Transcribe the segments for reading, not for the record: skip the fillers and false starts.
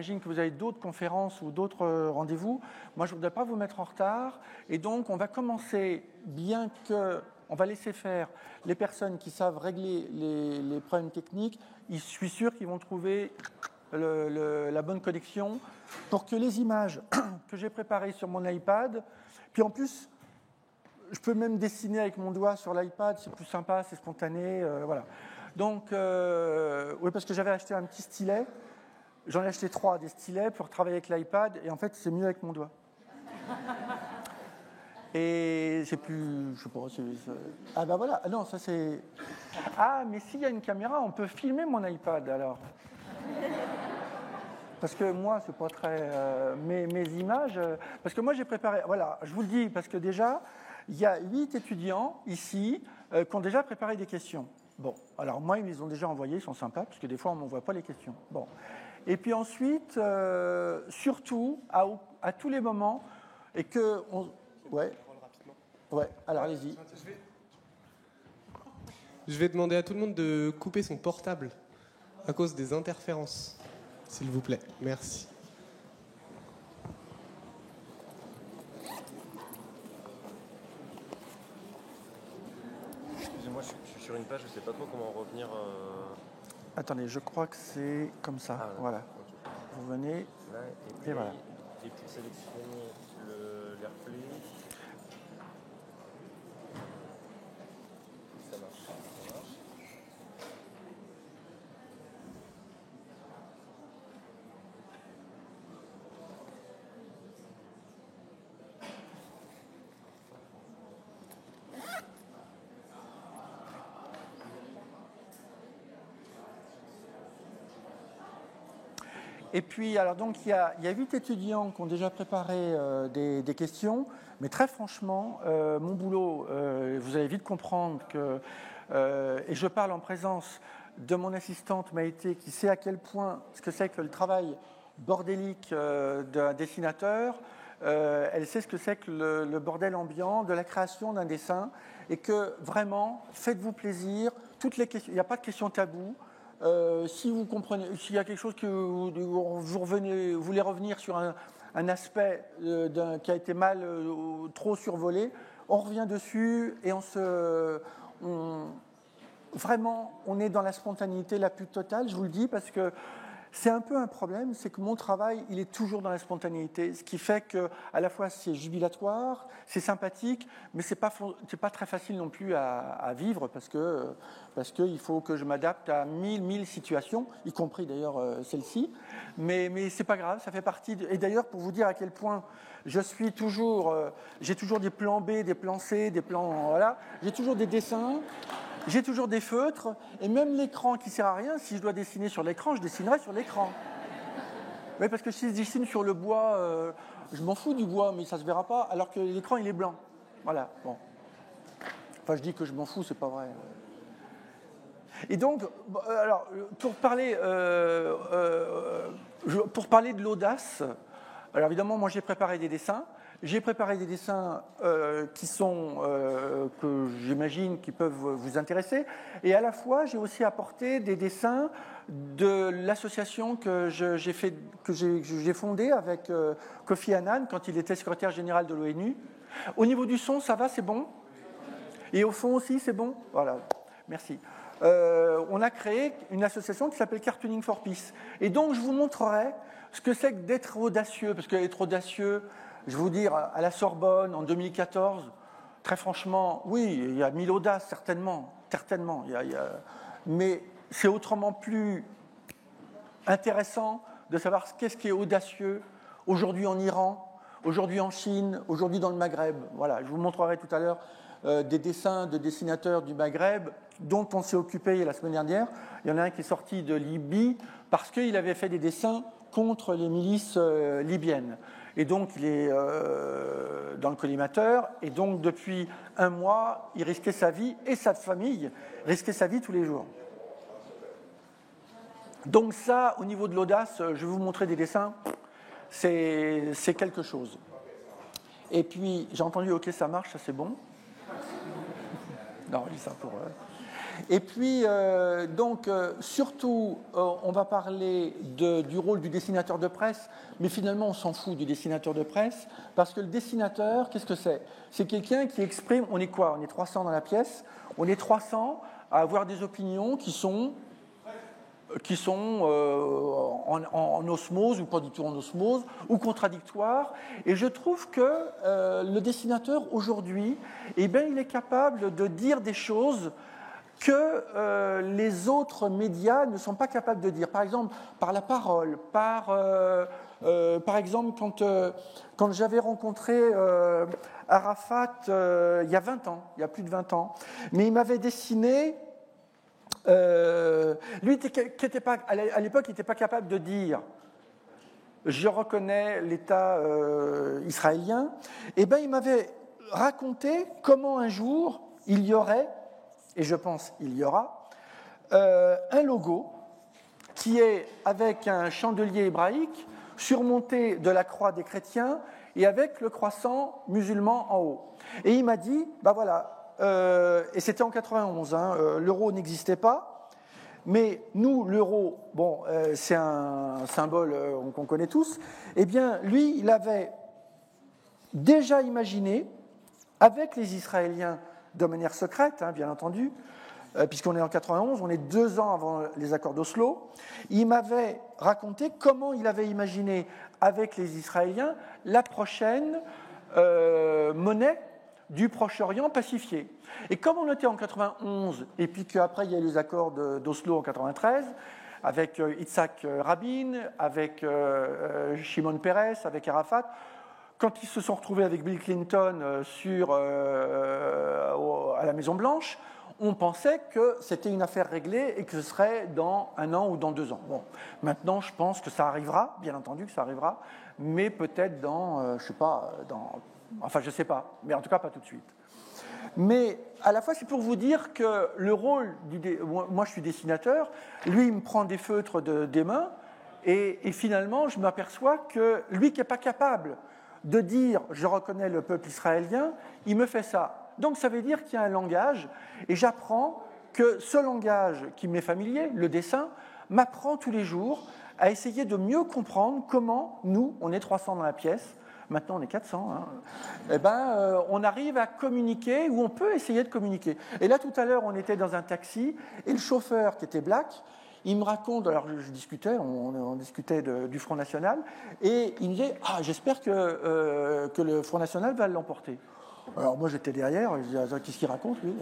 J'imagine que vous avez d'autres conférences ou d'autres rendez-vous. Moi, je ne voudrais pas vous mettre en retard. Et donc, on va commencer, bien qu'on va laisser faire les personnes qui savent régler les problèmes techniques. Je suis sûr qu'ils vont trouver la bonne connexion pour que les images que j'ai préparées sur mon iPad, puis en plus, je peux même dessiner avec mon doigt sur l'iPad, c'est plus sympa, c'est spontané, voilà. Donc, oui, parce que j'avais acheté un petit stylet. J'en ai acheté 3 des stylets pour travailler avec l'iPad, et en fait, c'est mieux avec mon doigt. Et c'est plus, je sais pas, ah ben voilà, non, ça c'est... Ah, mais s'il y a une caméra, on peut filmer mon iPad, alors. Parce que moi, c'est pas très... mes images... parce que moi, j'ai préparé... Voilà, je vous le dis, parce que déjà, il y a 8 étudiants ici qui ont déjà préparé des questions. Bon, alors moi, ils me les ont déjà envoyés, ils sont sympas, parce que des fois, on ne m'envoie pas les questions. Bon. Et puis ensuite, surtout, à tous les moments, et que... Ouais. Ouais, alors allez-y. Je vais demander à tout le monde de couper son portable à cause des interférences, s'il vous plaît. Merci. Excusez-moi, je suis sur une page, je ne sais pas trop comment revenir. Attendez, je crois que c'est comme ça. Ah, voilà. Okay. Vous venez, là, et voilà. Et pour sélectionner l'AirPlay, ça marche. Et puis, alors donc, il y a 8 étudiants qui ont déjà préparé des questions, mais très franchement, mon boulot, vous allez vite comprendre que, et je parle en présence de mon assistante Maïté, qui sait à quel point ce que c'est que le travail bordélique d'un dessinateur, elle sait ce que c'est que le bordel ambiant de la création d'un dessin, et que vraiment, faites-vous plaisir, toutes les questions, il n'y a pas de questions taboues. Si vous comprenez, s'il y a quelque chose que vous voulez revenir sur un aspect qui a été mal, trop survolé, on revient dessus et vraiment, on est dans la spontanéité la plus totale, je vous le dis, parce que c'est un peu un problème, c'est que mon travail, il est toujours dans la spontanéité, ce qui fait que à la fois c'est jubilatoire, c'est sympathique, mais c'est pas très facile non plus à vivre parce que il faut que je m'adapte à mille situations, y compris d'ailleurs celle-ci. Mais c'est pas grave, ça fait partie. Et d'ailleurs, pour vous dire à quel point j'ai toujours des plans B, des plans C, des plans voilà, j'ai toujours des dessins. J'ai toujours des feutres, et même l'écran qui ne sert à rien, si je dois dessiner sur l'écran, je dessinerai sur l'écran. Oui, parce que si je dessine sur le bois, je m'en fous du bois, mais ça ne se verra pas, alors que l'écran, il est blanc. Voilà, bon. Enfin, je dis que je m'en fous, c'est pas vrai. Et donc, alors, pour parler de l'audace, alors évidemment, moi j'ai préparé des dessins. J'ai préparé des dessins que j'imagine qui peuvent vous intéresser. Et à la fois, j'ai aussi apporté des dessins de l'association que j'ai fondée avec Kofi Annan quand il était secrétaire général de l'ONU. Au niveau du son, ça va, c'est bon? Et au fond aussi, c'est bon? Voilà, merci. On a créé une association qui s'appelle Cartooning for Peace. Et donc, je vous montrerai ce que c'est que d'être audacieux, parce qu'être audacieux, je vais vous dire, à la Sorbonne, en 2014, très franchement, oui, il y a 1000 audaces, certainement. Mais c'est autrement plus intéressant de savoir qu'est-ce qui est audacieux aujourd'hui en Iran, aujourd'hui en Chine, aujourd'hui dans le Maghreb. Voilà, je vous montrerai tout à l'heure des dessins de dessinateurs du Maghreb dont on s'est occupé la semaine dernière. Il y en a un qui est sorti de Libye parce qu'il avait fait des dessins contre les milices libyennes. Et donc, il est dans le collimateur. Et donc, depuis un mois, il risquait sa vie et sa famille risquaient sa vie tous les jours. Donc ça, au niveau de l'audace, je vais vous montrer des dessins. C'est quelque chose. Et puis, j'ai entendu « Ok, ça marche, ça c'est bon ». Non, je dis ça pour... Et puis, surtout, on va parler du rôle du dessinateur de presse, mais finalement, on s'en fout du dessinateur de presse, parce que le dessinateur, qu'est-ce que c'est? C'est quelqu'un qui exprime, on est quoi? On est 300 dans la pièce, on est 300 à avoir des opinions qui sont en osmose, ou pas du tout en osmose, ou contradictoires. Et je trouve que le dessinateur, aujourd'hui, eh bien, il est capable de dire des choses que les autres médias ne sont pas capables de dire. Par exemple, par la parole, par exemple, quand j'avais rencontré Arafat il y a 20 ans, il y a plus de 20 ans, mais il m'avait dessiné... lui, à l'époque, il n'était pas capable de dire « je reconnais l'État israélien », et bien il m'avait raconté comment un jour il y aurait, et je pense il y aura, un logo qui est avec un chandelier hébraïque surmonté de la croix des chrétiens et avec le croissant musulman en haut. Et il m'a dit, ben voilà, et c'était en 91, l'euro n'existait pas, mais nous, l'euro, bon, c'est un symbole qu'on connaît tous, eh bien, lui, il avait déjà imaginé, avec les Israéliens de manière secrète, bien entendu, puisqu'on est en 91, on est 2 ans avant les accords d'Oslo, il m'avait raconté comment il avait imaginé, avec les Israéliens, la prochaine monnaie du Proche-Orient pacifié. Et comme on était en 91, et puis qu'après il y a eu les accords d'Oslo en 93, avec Yitzhak Rabin, avec Shimon Peres, avec Arafat, quand ils se sont retrouvés avec Bill Clinton à la Maison-Blanche, on pensait que c'était une affaire réglée et que ce serait dans 1 an ou dans 2 ans. Bon, maintenant, je pense que ça arrivera, bien entendu que ça arrivera, mais peut-être dans, je sais pas, je sais pas, mais en tout cas pas tout de suite. Mais à la fois, c'est pour vous dire que le rôle moi je suis dessinateur, lui il me prend des feutres des mains, et finalement je m'aperçois que lui qui n'est pas capable de dire « je reconnais le peuple israélien », il me fait ça. Donc ça veut dire qu'il y a un langage, et j'apprends que ce langage qui m'est familier, le dessin, m'apprend tous les jours à essayer de mieux comprendre comment nous, on est 300 dans la pièce, maintenant on est 400, on arrive à communiquer, ou on peut essayer de communiquer. Et là tout à l'heure on était dans un taxi, et le chauffeur qui était black, il me raconte, alors je discutais, on discutait du Front National, et il me disait « Ah, j'espère que le Front National va l'emporter ». Alors moi j'étais derrière, je disais « Qu'est-ce qu'il raconte lui ?»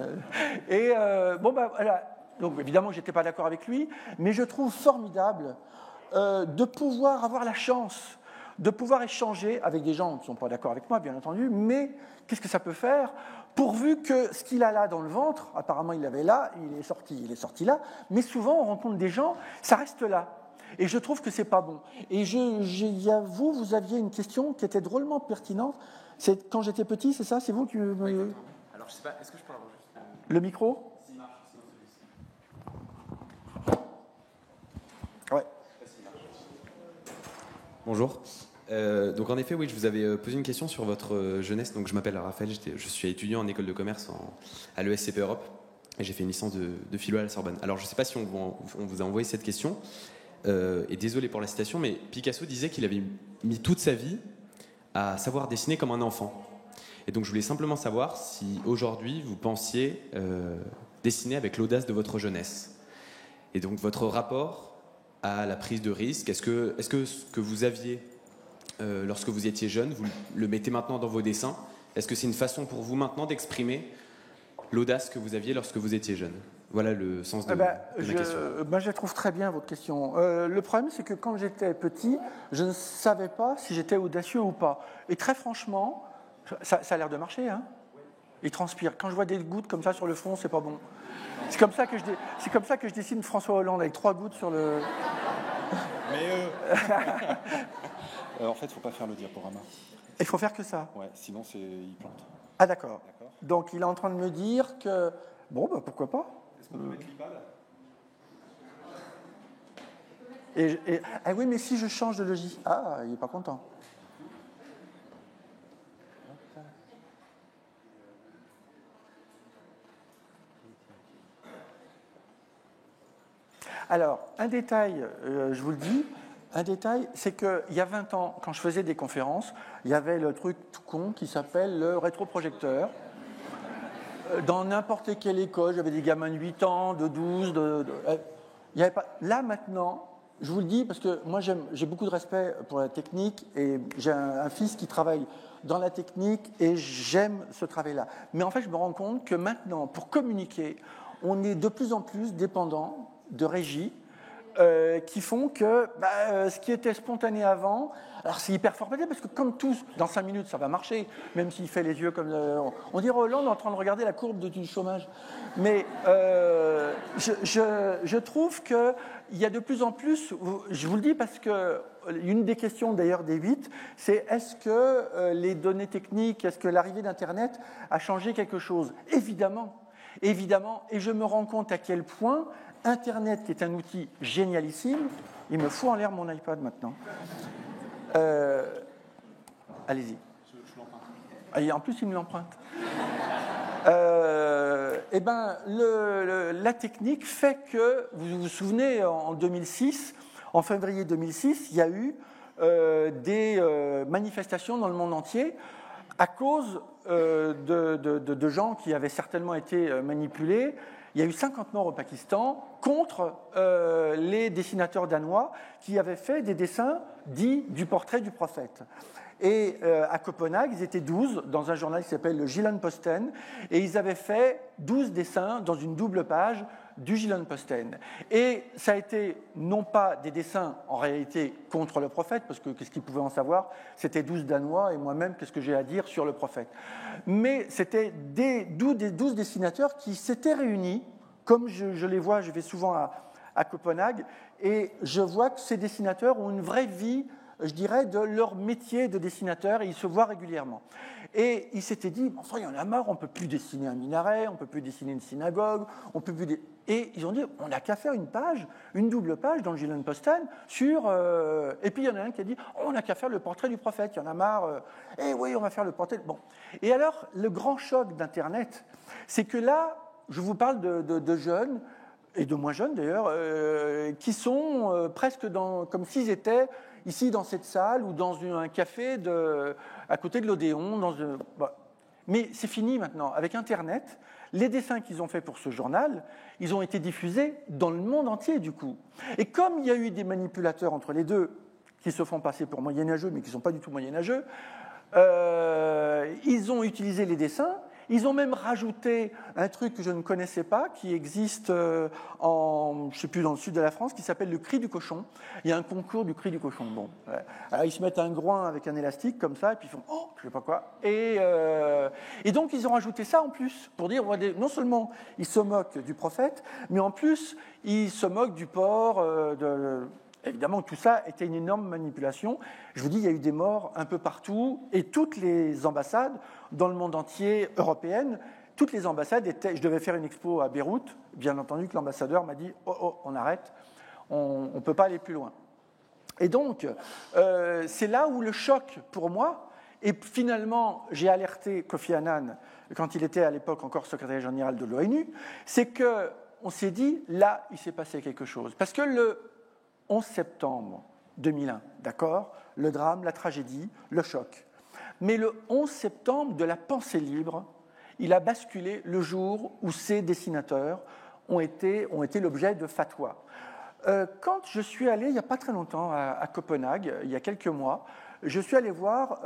Et voilà. Donc évidemment je n'étais pas d'accord avec lui, mais je trouve formidable de pouvoir avoir la chance de pouvoir échanger avec des gens qui ne sont pas d'accord avec moi, bien entendu, mais qu'est-ce que ça peut faire pourvu que ce qu'il a là dans le ventre, apparemment il l'avait là, il est sorti là, mais souvent on rencontre des gens, ça reste là. Et je trouve que c'est pas bon. Et vous aviez une question qui était drôlement pertinente. C'est quand j'étais petit, c'est ça? C'est vous qui me... Oui, alors je sais pas, est-ce que je peux avoir juste... Le micro? Ouais. Bonjour. Donc en effet, oui, je vous avais posé une question sur votre jeunesse. Donc je m'appelle Raphaël, je suis étudiant en école de commerce à l'ESCP Europe et j'ai fait une licence de philo à la Sorbonne. Alors je ne sais pas si on vous a envoyé cette question, et désolé pour la citation, mais Picasso disait qu'il avait mis toute sa vie à savoir dessiner comme un enfant. Et donc je voulais simplement savoir si aujourd'hui vous pensiez dessiner avec l'audace de votre jeunesse. Et donc votre rapport à la prise de risque, est-ce que ce que vous aviez lorsque vous étiez jeune, vous le mettez maintenant dans vos dessins? Est-ce que c'est une façon pour vous maintenant d'exprimer l'audace que vous aviez lorsque vous étiez jeune? Voilà le sens de ma question. Je la trouve très bien, votre question. Le problème, c'est que quand j'étais petit, je ne savais pas si j'étais audacieux ou pas. Et très franchement, ça a l'air de marcher, hein. Il transpire. Quand je vois des gouttes comme ça sur le front, c'est pas bon. C'est comme ça que je dessine François Hollande, avec 3 gouttes sur le... Mais en fait, il ne faut pas faire le diaporama. Il faut faire que ça. Ouais, sinon il plante. Ah d'accord. Donc il est en train de me dire que... Bon, pourquoi pas. Est-ce qu'on peut mettre l'IBAL? Ah oui, mais si je change de logis... Ah, il n'est pas content. Alors, un détail, je vous le dis, un détail, c'est qu'il y a 20 ans, quand je faisais des conférences, il y avait le truc tout con qui s'appelle le rétroprojecteur. Dans n'importe quelle école, j'avais des gamins de 8 ans, de 12, il y avait pas... Là, maintenant, je vous le dis parce que moi, j'ai beaucoup de respect pour la technique et j'ai un fils qui travaille dans la technique et j'aime ce travail-là. Mais en fait, je me rends compte que maintenant, pour communiquer, on est de plus en plus dépendant de régies qui font que ce qui était spontané avant, alors c'est hyper formaté parce que comme tous, dans 5 minutes ça va marcher, même s'il fait les yeux comme... on dirait Hollande est en train de regarder la courbe du chômage. Mais je trouve qu'il y a de plus en plus, je vous le dis parce que une des questions d'ailleurs des 8, c'est est-ce que les données techniques, est-ce que l'arrivée d'Internet a changé quelque chose ? Évidemment, évidemment, et je me rends compte à quel point Internet, qui est un outil génialissime, il me fout en l'air mon iPad maintenant. Allez-y. Je l'emprunte. Et en plus, il me l'emprunte. La technique fait que, vous vous souvenez, en 2006, en février 2006, il y a eu des manifestations dans le monde entier à cause de gens qui avaient certainement été manipulés. Il y a eu 50 morts au Pakistan contre les dessinateurs danois qui avaient fait des dessins dits du portrait du prophète. Et à Copenhague, ils étaient 12 dans un journal qui s'appelle le Jyllands-Posten et ils avaient fait 12 dessins dans une double page du Jyllands-Posten. Et ça a été non pas des dessins en réalité contre le prophète, parce que qu'est-ce qu'ils pouvaient en savoir ? C'était 12 Danois et moi-même, qu'est-ce que j'ai à dire sur le prophète ? Mais c'était des 12 dessinateurs qui s'étaient réunis, comme je les vois, je vais souvent à Copenhague, et je vois que ces dessinateurs ont une vraie vie, je dirais, de leur métier de dessinateur, et ils se voient régulièrement. Et ils s'étaient dit, enfin, il y en a marre, on ne peut plus dessiner un minaret, on ne peut plus dessiner une synagogue, on peut plus... Et ils ont dit, on n'a qu'à faire une page, une double page dans le Jyllands-Posten sur... Et puis il y en a un qui a dit, on n'a qu'à faire le portrait du prophète, il y en a marre, eh oui, on va faire le portrait... Bon. Et alors, le grand choc d'Internet, c'est que là, je vous parle de jeunes, et de moins jeunes d'ailleurs, qui sont presque comme s'ils étaient ici dans cette salle ou dans un café à côté de l'Odéon. Mais c'est fini maintenant. Avec Internet, les dessins qu'ils ont faits pour ce journal, ils ont été diffusés dans le monde entier du coup. Et comme il y a eu des manipulateurs entre les deux qui se font passer pour moyenâgeux mais qui ne sont pas du tout moyenâgeux, ils ont utilisé les dessins. Ils ont même rajouté un truc que je ne connaissais pas, qui existe je ne sais plus, dans le sud de la France, qui s'appelle le cri du cochon. Il y a un concours du cri du cochon. Bon, ouais. Alors, ils se mettent un groin avec un élastique, comme ça, et puis ils font « Oh, je ne sais pas quoi ». Et donc, ils ont rajouté ça en plus, pour dire, non seulement ils se moquent du prophète, mais en plus, ils se moquent du porc, Évidemment, tout ça était une énorme manipulation. Je vous dis, il y a eu des morts un peu partout, et toutes les ambassades dans le monde entier européennes, toutes les ambassades étaient... Je devais faire une expo à Beyrouth, bien entendu que l'ambassadeur m'a dit « Oh, on arrête, on ne peut pas aller plus loin ». Et donc, c'est là où le choc pour moi, et finalement, j'ai alerté Kofi Annan, quand il était à l'époque encore secrétaire général de l'ONU, c'est qu'on s'est dit, là, il s'est passé quelque chose. Parce que le 11 septembre 2001, d'accord, le drame, la tragédie, le choc. Mais le 11 septembre de la pensée libre, il a basculé le jour où ces dessinateurs ont été l'objet de fatwas. Quand je suis allé, il n'y a pas très longtemps, à Copenhague, il y a quelques mois, je suis allé voir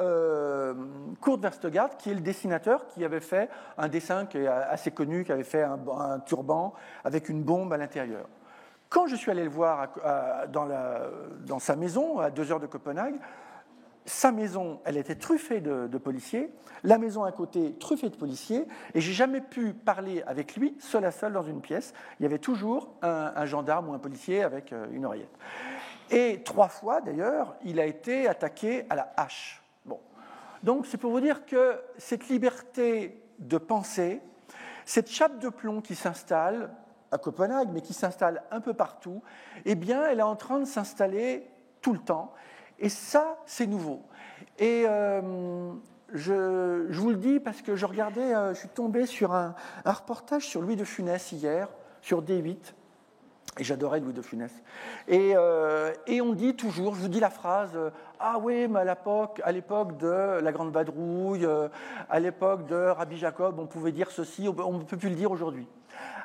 Kurt Vestergaard, qui est le dessinateur qui avait fait un dessin qui est assez connu, qui avait fait un turban avec une bombe à l'intérieur. Quand je suis allé le voir dans sa maison, à 2 heures de Copenhague, sa maison, elle était truffée de policiers, la maison à côté truffée de policiers, et j'ai jamais pu parler avec lui seul à seul dans une pièce. Il y avait toujours un gendarme ou un policier avec une oreillette. Et 3 fois, d'ailleurs, il a été attaqué à la hache. Bon. Donc, c'est pour vous dire que cette liberté de penser, cette chape de plomb qui s'installe à Copenhague, mais qui s'installe un peu partout, eh bien, elle est en train de s'installer tout le temps. Et ça, c'est nouveau. Et je vous le dis parce que je suis tombé sur un reportage sur Louis de Funès hier, sur D8. Et j'adorais Louis de Funès. Et on dit toujours, je vous dis la phrase, ah oui, mais à l'époque de la Grande Vadrouille, à l'époque de Rabbi Jacob, on pouvait dire ceci, on ne peut plus le dire aujourd'hui.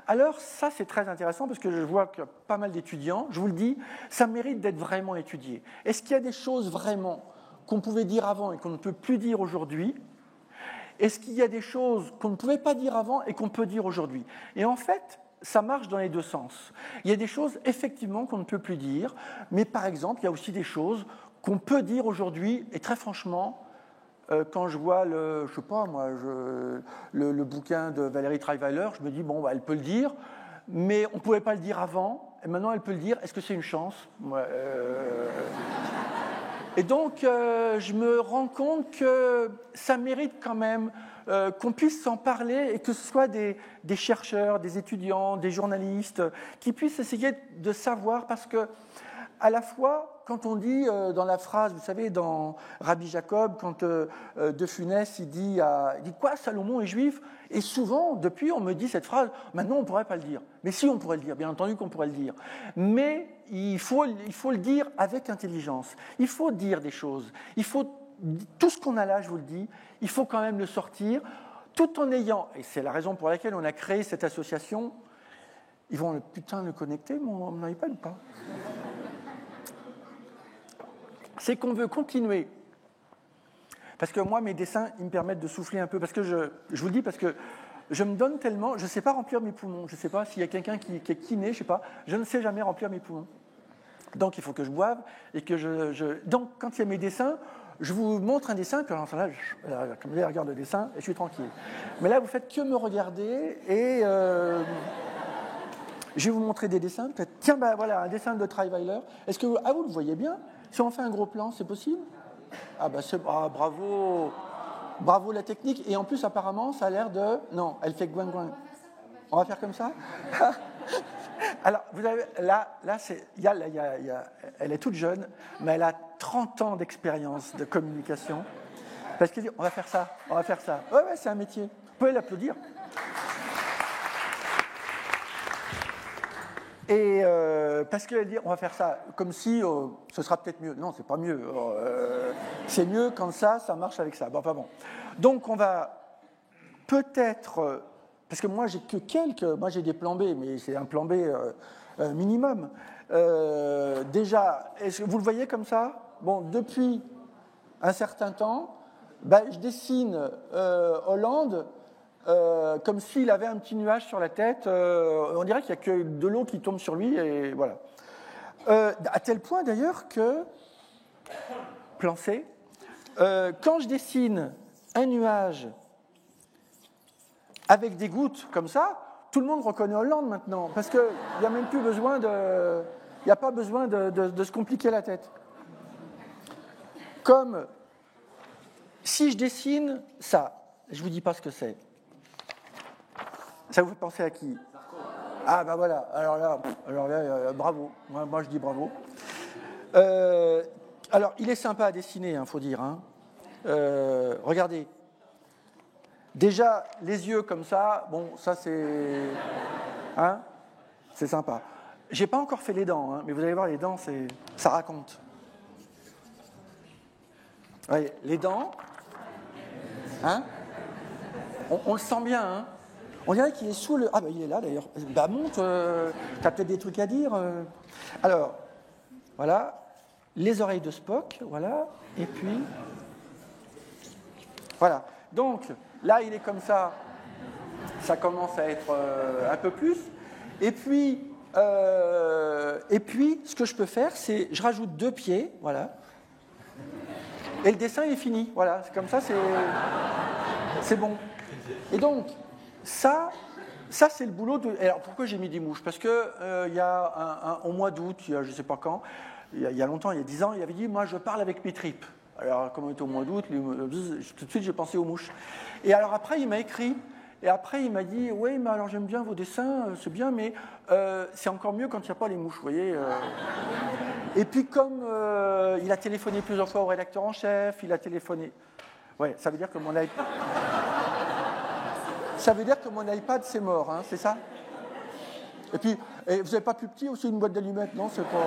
Alors ça, c'est très intéressant parce que je vois que pas mal d'étudiants, je vous le dis, ça mérite d'être vraiment étudié. Est-ce qu'il y a des choses vraiment qu'on pouvait dire avant et qu'on ne peut plus dire aujourd'hui ? Est-ce qu'il y a des choses qu'on ne pouvait pas dire avant et qu'on peut dire aujourd'hui ? Et en fait, ça marche dans les deux sens. Il y a des choses, effectivement, qu'on ne peut plus dire, mais par exemple, il y a aussi des choses qu'on peut dire aujourd'hui, et très franchement, quand je vois le bouquin de Valérie Trierweiler, je me dis, bon, elle peut le dire, mais on ne pouvait pas le dire avant, et maintenant elle peut le dire, est-ce que c'est une chance ? Et donc, je me rends compte que ça mérite quand même qu'on puisse s'en parler et que ce soit des chercheurs, des étudiants, des journalistes qui puissent essayer de savoir parce que à la fois, quand on dit dans la phrase, vous savez, dans Rabbi Jacob, quand De Funès, il dit quoi, Salomon est juif ? Et souvent, depuis, on me dit cette phrase, maintenant on ne pourrait pas le dire. Mais si, on pourrait le dire, bien entendu qu'on pourrait le dire. Mais il faut le dire avec intelligence. Il faut dire des choses. Il faut, tout ce qu'on a là, je vous le dis, il faut quand même le sortir, tout en ayant, et c'est la raison pour laquelle on a créé cette association, ils vont le connecter, mon iPad ou pas ? C'est qu'on veut continuer. Parce que moi, mes dessins, ils me permettent de souffler un peu. Parce que je vous le dis, parce que je me donne tellement, je ne sais pas remplir mes poumons. Je ne sais pas s'il y a quelqu'un qui est kiné, je ne sais pas. Je ne sais jamais remplir mes poumons. Donc, il faut que je boive. Et que Donc, quand il y a mes dessins, je vous montre un dessin, puis alors là, comme je regarde le dessin, et je suis tranquille. Mais là, vous faites que me regarder, et je vais vous montrer des dessins. Peut-être, tiens, voilà, un dessin de Trierweiler. Est-ce que vous le voyez bien ? Si on fait un gros plan, c'est possible ? Bravo. Bravo la technique. Et en plus, apparemment, ça a l'air de... Non, elle fait gouin-gouin. On va faire comme ça ? Alors, vous avez, elle est toute jeune, mais elle a 30 ans d'expérience de communication. Parce qu'elle dit, on va faire ça. Ouais, c'est un métier. Vous pouvez l'applaudir. Et parce qu'elle dit, on va faire ça comme si ce sera peut-être mieux. Non, c'est pas mieux. C'est mieux quand ça marche avec ça. Bon. Donc, on va peut-être... parce que moi, j'ai des plans B, mais c'est un plan B minimum. Déjà, est-ce que vous le voyez comme ça ? Bon, depuis un certain temps, je dessine Hollande comme s'il avait un petit nuage sur la tête. On dirait qu'il n'y a que de l'eau qui tombe sur lui, et voilà. À tel point, d'ailleurs, que, plan C, quand je dessine un nuage avec des gouttes comme ça, tout le monde reconnaît Hollande maintenant, parce qu'il n'y a même plus besoin de... Il n'y a pas besoin de se compliquer la tête. Comme si je dessine ça, je ne vous dis pas ce que c'est. Ça vous fait penser à qui ? Ah voilà, alors là bravo, moi je dis bravo. Alors, il est sympa à dessiner, faut dire. Regardez. Déjà, les yeux comme ça, bon, ça c'est... c'est sympa. J'ai pas encore fait les dents, mais vous allez voir, les dents, ça raconte. Voyez, les dents, on le sent bien, On dirait qu'il est sous le... il est là d'ailleurs. Monte, t'as peut-être des trucs à dire. Alors, voilà, les oreilles de Spock, voilà, et puis... Voilà, donc... Là, il est comme ça, ça commence à être un peu plus. Et puis, ce que je peux faire, c'est je rajoute 2 pieds, voilà. Et le dessin est fini, voilà. C'est comme ça, c'est bon. Et donc, ça c'est le boulot de... Alors, pourquoi j'ai mis des mouches ? Parce que y a au mois d'août, je ne sais pas quand, il y a longtemps, il y a 10 ans, il avait dit, moi, je parle avec mes tripes. Alors, comme on était au mois d'août, tout de suite, j'ai pensé aux mouches. Et alors après, il m'a écrit, et après, il m'a dit, oui, mais alors j'aime bien vos dessins, c'est bien, mais c'est encore mieux quand il n'y a pas les mouches, vous voyez. Et puis, comme il a téléphoné plusieurs fois au rédacteur en chef, il a téléphoné... Ouais, ça veut dire que mon iPad... Ça veut dire que mon iPad, c'est mort, c'est ça ? Et puis, vous n'avez pas plus petit aussi une boîte d'allumettes? Non, c'est pas...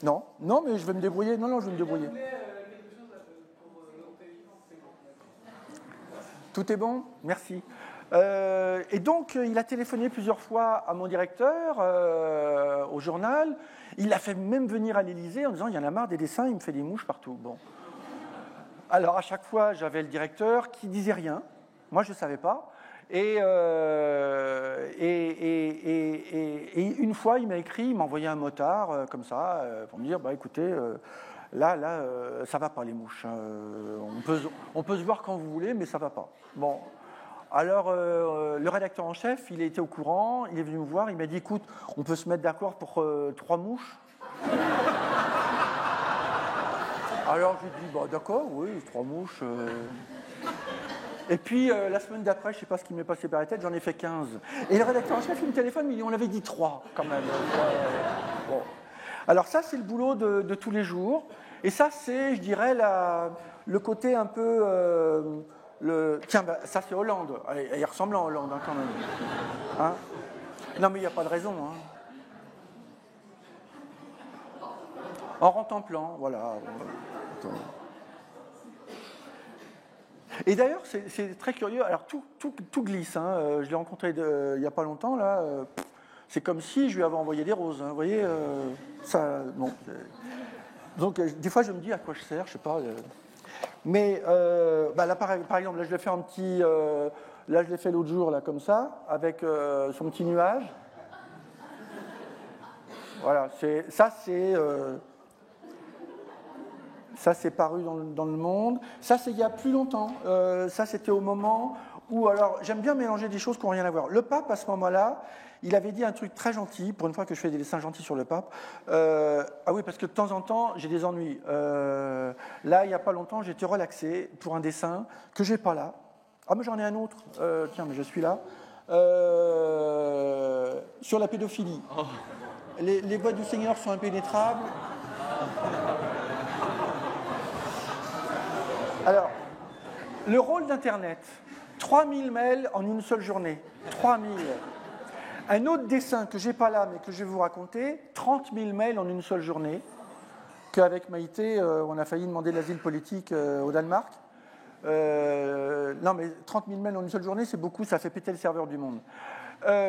Non, non, mais je vais me débrouiller. Non, je vais me débrouiller. Tout est bon? Merci. Et donc, il a téléphoné plusieurs fois à mon directeur, au journal. Il l'a fait même venir à l'Élysée en disant, il y en a marre des dessins, il me fait des mouches partout. Bon. Alors, à chaque fois, j'avais le directeur qui disait rien. Moi, je ne savais pas. Et une fois, il m'a écrit, il m'a envoyé un motard, comme ça, pour me dire, bah, écoutez, là, ça va pas les mouches. On peut se voir quand vous voulez, mais ça va pas. Bon. Alors, le rédacteur en chef, il était au courant, il est venu me voir, il m'a dit, écoute, on peut se mettre d'accord pour 3 mouches. Alors, j'ai dit, bah, d'accord, oui, 3 mouches. Et puis, la semaine d'après, je ne sais pas ce qui m'est passé par la tête, j'en ai fait 15. Et le rédacteur en chef, il me téléphone, il dit, on avait dit 3, quand même. Bon. Alors ça, c'est le boulot de tous les jours. Et ça, c'est, je dirais, le côté un peu... Tiens, bah, ça, c'est Hollande. Il est ressemblant à Hollande, hein, quand même. Hein? Non, mais il n'y a pas de raison. Hein. En rentrant plan, voilà. Et d'ailleurs, c'est très curieux. Alors, tout glisse. Hein. Je l'ai rencontré il n'y a pas longtemps, là. C'est comme si je lui avais envoyé des roses. Hein. Vous voyez, ça... Bon. Donc, des fois, je me dis à quoi je sers, je sais pas. Mais là, par exemple, là, je l'ai fait un petit... là, je l'ai fait l'autre jour, là, comme ça, avec son petit nuage. Voilà, ça, c'est paru dans le Monde. Ça, c'est il y a plus longtemps. Ça, c'était au moment où... Alors, j'aime bien mélanger des choses qui n'ont rien à voir. Le pape, à ce moment-là, il avait dit un truc très gentil, pour une fois que je fais des dessins gentils sur le pape. Ah oui, parce que de temps en temps, j'ai des ennuis. Là, il n'y a pas longtemps, j'étais relaxé pour un dessin que je n'ai pas là. Ah, mais j'en ai un autre. Tiens, mais je suis là. Sur la pédophilie. Oh. Les voies du Seigneur sont impénétrables. Alors, le rôle d'Internet, 3000 mails en une seule journée. 3000. Un autre dessin que je n'ai pas là, mais que je vais vous raconter, 30 000 mails en une seule journée, qu'avec Maïté, on a failli demander l'asile politique au Danemark. Non, mais 30 000 mails en une seule journée, c'est beaucoup, ça fait péter le serveur du monde.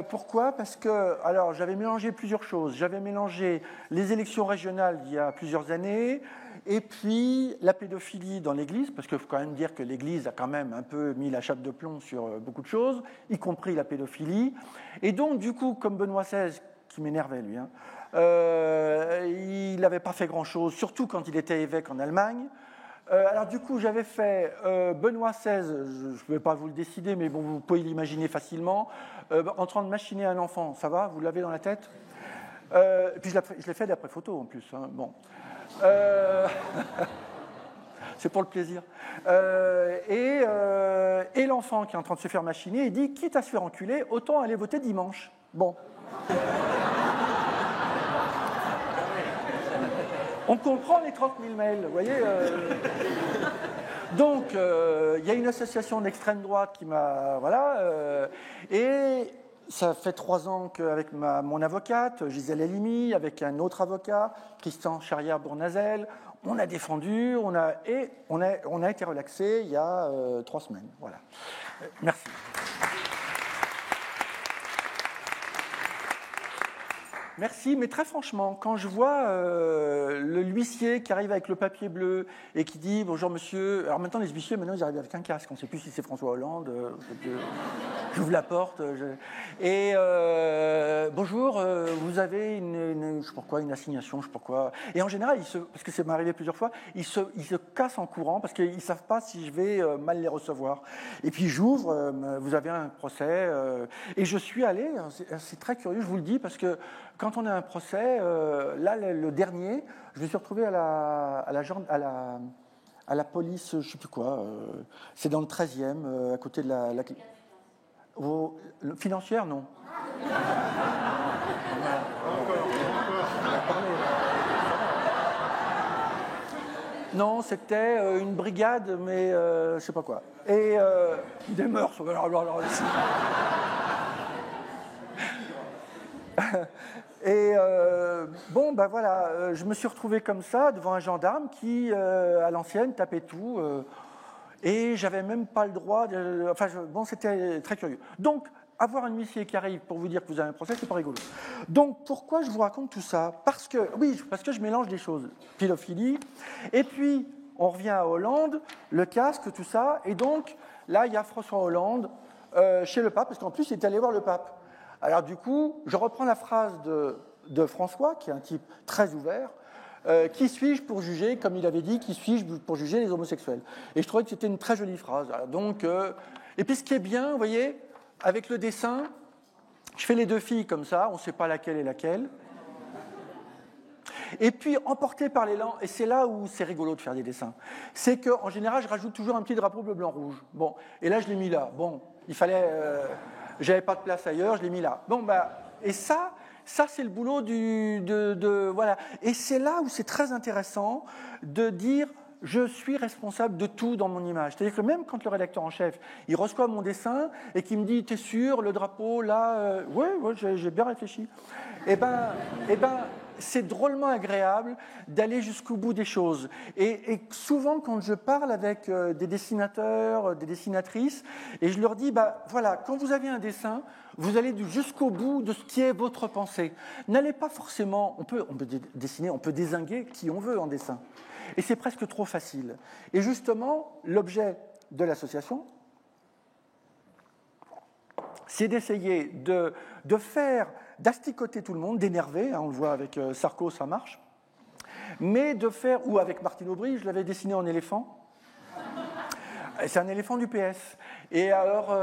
Pourquoi? Parce que, alors, j'avais mélangé plusieurs choses. J'avais mélangé les élections régionales d'il y a plusieurs années, et puis la pédophilie dans l'Église, parce qu'il faut quand même dire que l'Église a quand même un peu mis la chape de plomb sur beaucoup de choses, y compris la pédophilie. Et donc, du coup, comme Benoît XVI, qui m'énervait lui, hein, il n'avait pas fait grand-chose, surtout quand il était évêque en Allemagne. Alors du coup, j'avais fait Benoît XVI, je ne vais pas vous le décider, mais bon, vous pouvez l'imaginer facilement, en train de machiner un enfant, ça va? Vous l'avez dans la tête? Et puis je l'ai fait d'après photo en plus. Hein, bon. C'est pour le plaisir. Et l'enfant qui est en train de se faire machiner, il dit, quitte à se faire enculer, autant aller voter dimanche. Bon. On comprend les 30 000 mails, vous voyez. Donc, il y a une association d'extrême droite qui m'a... Voilà. Et ça fait 3 ans qu'avec mon avocate, Gisèle Halimi, avec un autre avocat, Christian Charrière-Bournazel, on a défendu, on a été relaxé il y a 3 semaines. Voilà. Merci. Merci, mais très franchement, quand je vois l'huissier qui arrive avec le papier bleu et qui dit « Bonjour monsieur », alors maintenant les huissiers, ils arrivent avec un casque, on ne sait plus si c'est François Hollande, j'ouvre la porte, et bonjour, vous avez je sais pas quoi, une assignation, je sais pas quoi, et en général, parce que ça m'est arrivé plusieurs fois, ils se cassent en courant parce qu'ils ne savent pas si je vais mal les recevoir. Et puis j'ouvre, vous avez un procès, et je suis allé, c'est très curieux, je vous le dis, parce que quand on a un procès, là, le dernier, je me suis retrouvé à la police, je ne sais plus quoi, c'est dans le 13e, à côté de la financière, non. Non, c'était une brigade, mais je ne sais pas quoi. Et des mœurs. Et bon, ben voilà, je me suis retrouvé comme ça devant un gendarme qui, à l'ancienne, tapait tout. Et j'avais même pas le droit de... Enfin, bon, c'était très curieux. Donc, avoir un huissier qui arrive pour vous dire que vous avez un procès, c'est pas rigolo. Donc, pourquoi je vous raconte tout ça ? Parce que je mélange des choses. Pédophilie, et puis, on revient à Hollande, le casque, tout ça, et donc, là, il y a François Hollande chez le pape, parce qu'en plus, il est allé voir le pape. Alors, du coup, je reprends la phrase de François, qui est un type très ouvert, qui suis-je pour juger, comme il avait dit, qui suis-je pour juger les homosexuels ? Et je trouvais que c'était une très jolie phrase. Alors, donc, et puis ce qui est bien, vous voyez, avec le dessin, je fais les deux filles comme ça, on ne sait pas laquelle est laquelle. Et puis, emporté par l'élan, et c'est là où c'est rigolo de faire des dessins, c'est qu'en général, je rajoute toujours un petit drapeau bleu, blanc, rouge. Bon, et là, je l'ai mis là. Bon, il fallait... j'avais pas de place ailleurs, je l'ai mis là. Bon, bah, et ça c'est le boulot voilà. Et c'est là où c'est très intéressant de dire je suis responsable de tout dans mon image. C'est-à-dire que même quand le rédacteur en chef, il reçoit mon dessin et qu'il me dit t'es sûr, le drapeau, là, ouais, j'ai bien réfléchi. Eh ben, c'est drôlement agréable d'aller jusqu'au bout des choses. Et souvent, quand je parle avec des dessinateurs, des dessinatrices, et je leur dis, bah, voilà, quand vous avez un dessin, vous allez jusqu'au bout de ce qui est votre pensée. N'allez pas forcément... On peut dessiner, on peut dézinguer qui on veut en dessin. Et c'est presque trop facile. Et justement, l'objet de l'association, c'est d'essayer de faire, d'asticoter tout le monde, d'énerver, hein, on le voit avec Sarko, ça marche, mais de faire, ou avec Martine Aubry, je l'avais dessiné en éléphant, c'est un éléphant du PS. Et alors,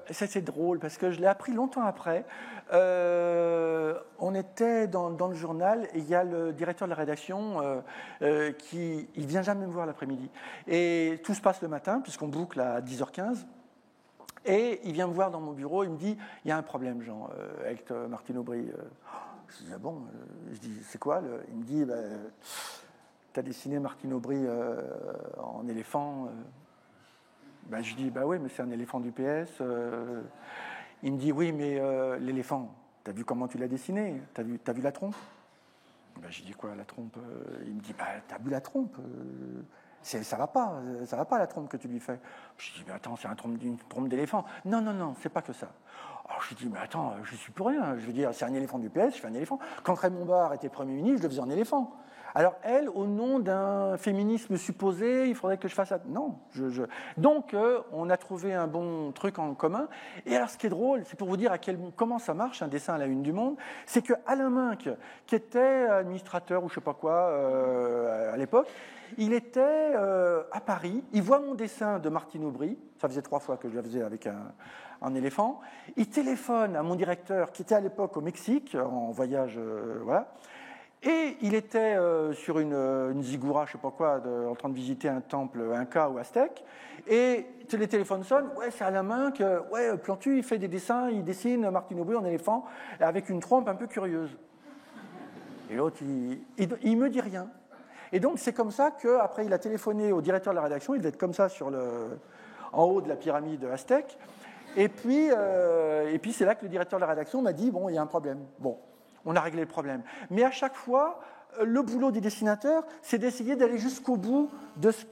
ça c'est drôle, parce que je l'ai appris longtemps après, on était dans le journal, et il y a le directeur de la rédaction il vient jamais me voir l'après-midi. Et tout se passe le matin, puisqu'on boucle à 10h15, et il vient me voir dans mon bureau, il me dit « Il y a un problème, Jean, avec Martine Aubry. » Je dis « Ah bon ?» Je dis « C'est quoi ?» Il me dit « Tu as dessiné Martine Aubry en éléphant. » Je dis « Bah oui, mais c'est un éléphant du PS. » Il me dit « Oui, mais l'éléphant, tu as vu comment tu l'as dessiné ? T'as vu la trompe ?» Je dis « Quoi, la trompe ?» Il me dit « T'as vu la trompe ? Ça va pas la trompe que tu lui fais. » Je dis « Mais attends, c'est une trompe d'éléphant. » Non, c'est pas que ça. Alors je dis « Mais attends, je suis pour rien. Je veux dire, c'est un éléphant du PS, je fais un éléphant. Quand Raymond Barre était Premier ministre, je le faisais en éléphant. Alors elle, au nom d'un féminisme supposé, il faudrait que je fasse... Non. Donc, on a trouvé un bon truc en commun. Et alors, ce qui est drôle, c'est pour vous dire comment ça marche, un dessin à la une du Monde, c'est que Alain Minck, qui était administrateur ou je sais pas quoi à l'époque, il était à Paris, il voit mon dessin de Martine Aubry, ça faisait 3 fois que je le faisais avec un éléphant, il téléphone à mon directeur, qui était à l'époque au Mexique, en voyage, voilà, et il était sur une ziggoura, je ne sais pas quoi, en train de visiter un temple inca ou aztèque, et les téléphones sonnent, ouais, c'est Alain Minck, ouais, Plantu, il fait des dessins, il dessine Martine Aubry en éléphant, avec une trompe un peu curieuse. Et l'autre, il me dit rien. Et donc, c'est comme ça qu'après, il a téléphoné au directeur de la rédaction, il devait être comme ça en haut de la pyramide aztèque, et puis c'est là que le directeur de la rédaction m'a dit, bon, il y a un problème. Bon. On a réglé le problème. Mais à chaque fois, le boulot des dessinateurs, c'est d'essayer d'aller jusqu'au bout de ce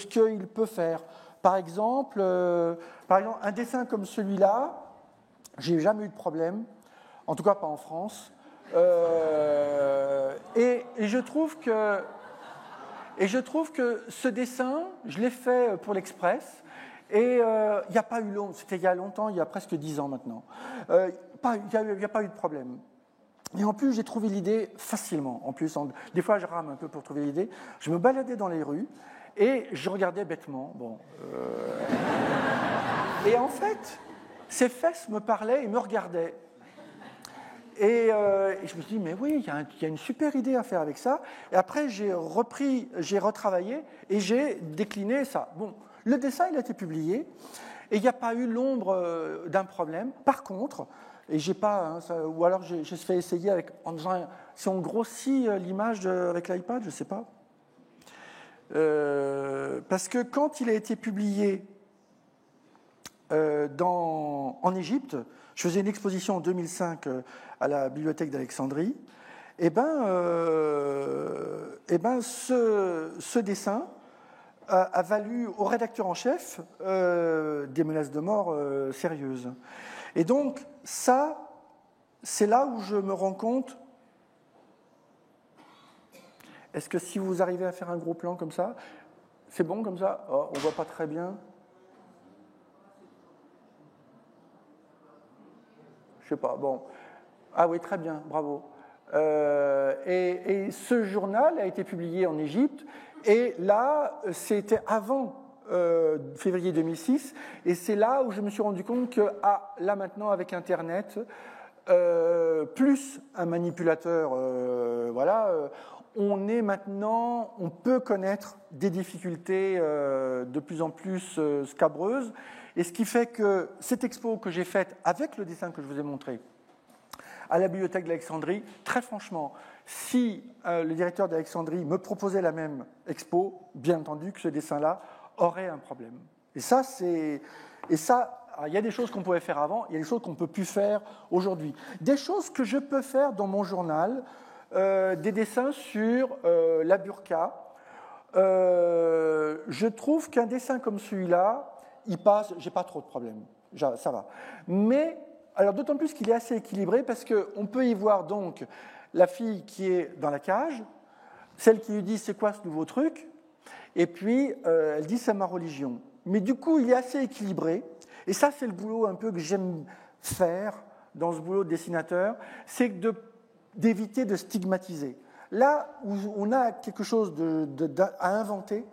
qu'il peut faire. Par exemple, un dessin comme celui-là, j'ai jamais eu de problème, en tout cas pas en France. Et je trouve que ce dessin, je l'ai fait pour l'Express, et il n'y a pas eu long, c'était il y a longtemps, il y a presque 10 ans maintenant. Il n'y a pas eu de problème. Et en plus, j'ai trouvé l'idée facilement. En plus, des fois, je rame un peu pour trouver l'idée. Je me baladais dans les rues et je regardais bêtement. Et en fait, ses fesses me parlaient et me regardaient. Et je me suis dit, mais oui, il y a une super idée à faire avec ça. Et après, j'ai retravaillé et j'ai décliné ça. Bon, le dessin, il a été publié et il n'y a pas eu l'ombre d'un problème. Par contre... Et j'ai pas, ou alors j'ai fait essayer si on grossit l'image avec l'iPad, je sais pas. Parce que quand il a été publié en Égypte, je faisais une exposition en 2005 à la bibliothèque d'Alexandrie, et ce dessin a valu au rédacteur en chef des menaces de mort sérieuses. Et donc, ça, c'est là où je me rends compte. Est-ce que si vous arrivez à faire un gros plan comme ça, c'est bon comme ça? Oh, on ne voit pas très bien. Je ne sais pas, bon. Ah oui, très bien, bravo. Et ce journal a été publié en Égypte, et là, c'était avant février 2006, et c'est là où je me suis rendu compte que, là maintenant, avec Internet, plus un manipulateur, on peut connaître des difficultés de plus en plus scabreuses, et ce qui fait que cette expo que j'ai faite avec le dessin que je vous ai montré à la bibliothèque d'Alexandrie, très franchement, si le directeur d'Alexandrie me proposait la même expo, bien entendu que ce dessin-là aurait un problème. Et ça, il y a des choses qu'on pouvait faire avant, il y a des choses qu'on ne peut plus faire aujourd'hui. Des choses que je peux faire dans mon journal, des dessins sur la burqa. Je trouve qu'un dessin comme celui-là, il passe, j'ai pas trop de problèmes, ça va. Mais, alors d'autant plus qu'il est assez équilibré, parce qu'on peut y voir donc la fille qui est dans la cage, celle qui lui dit c'est quoi ce nouveau truc, et puis elle dit c'est ma religion. Mais du coup, il est assez équilibré, et ça c'est le boulot un peu que j'aime faire dans ce boulot de dessinateur, c'est d'éviter de stigmatiser. Là où on a quelque chose à inventer,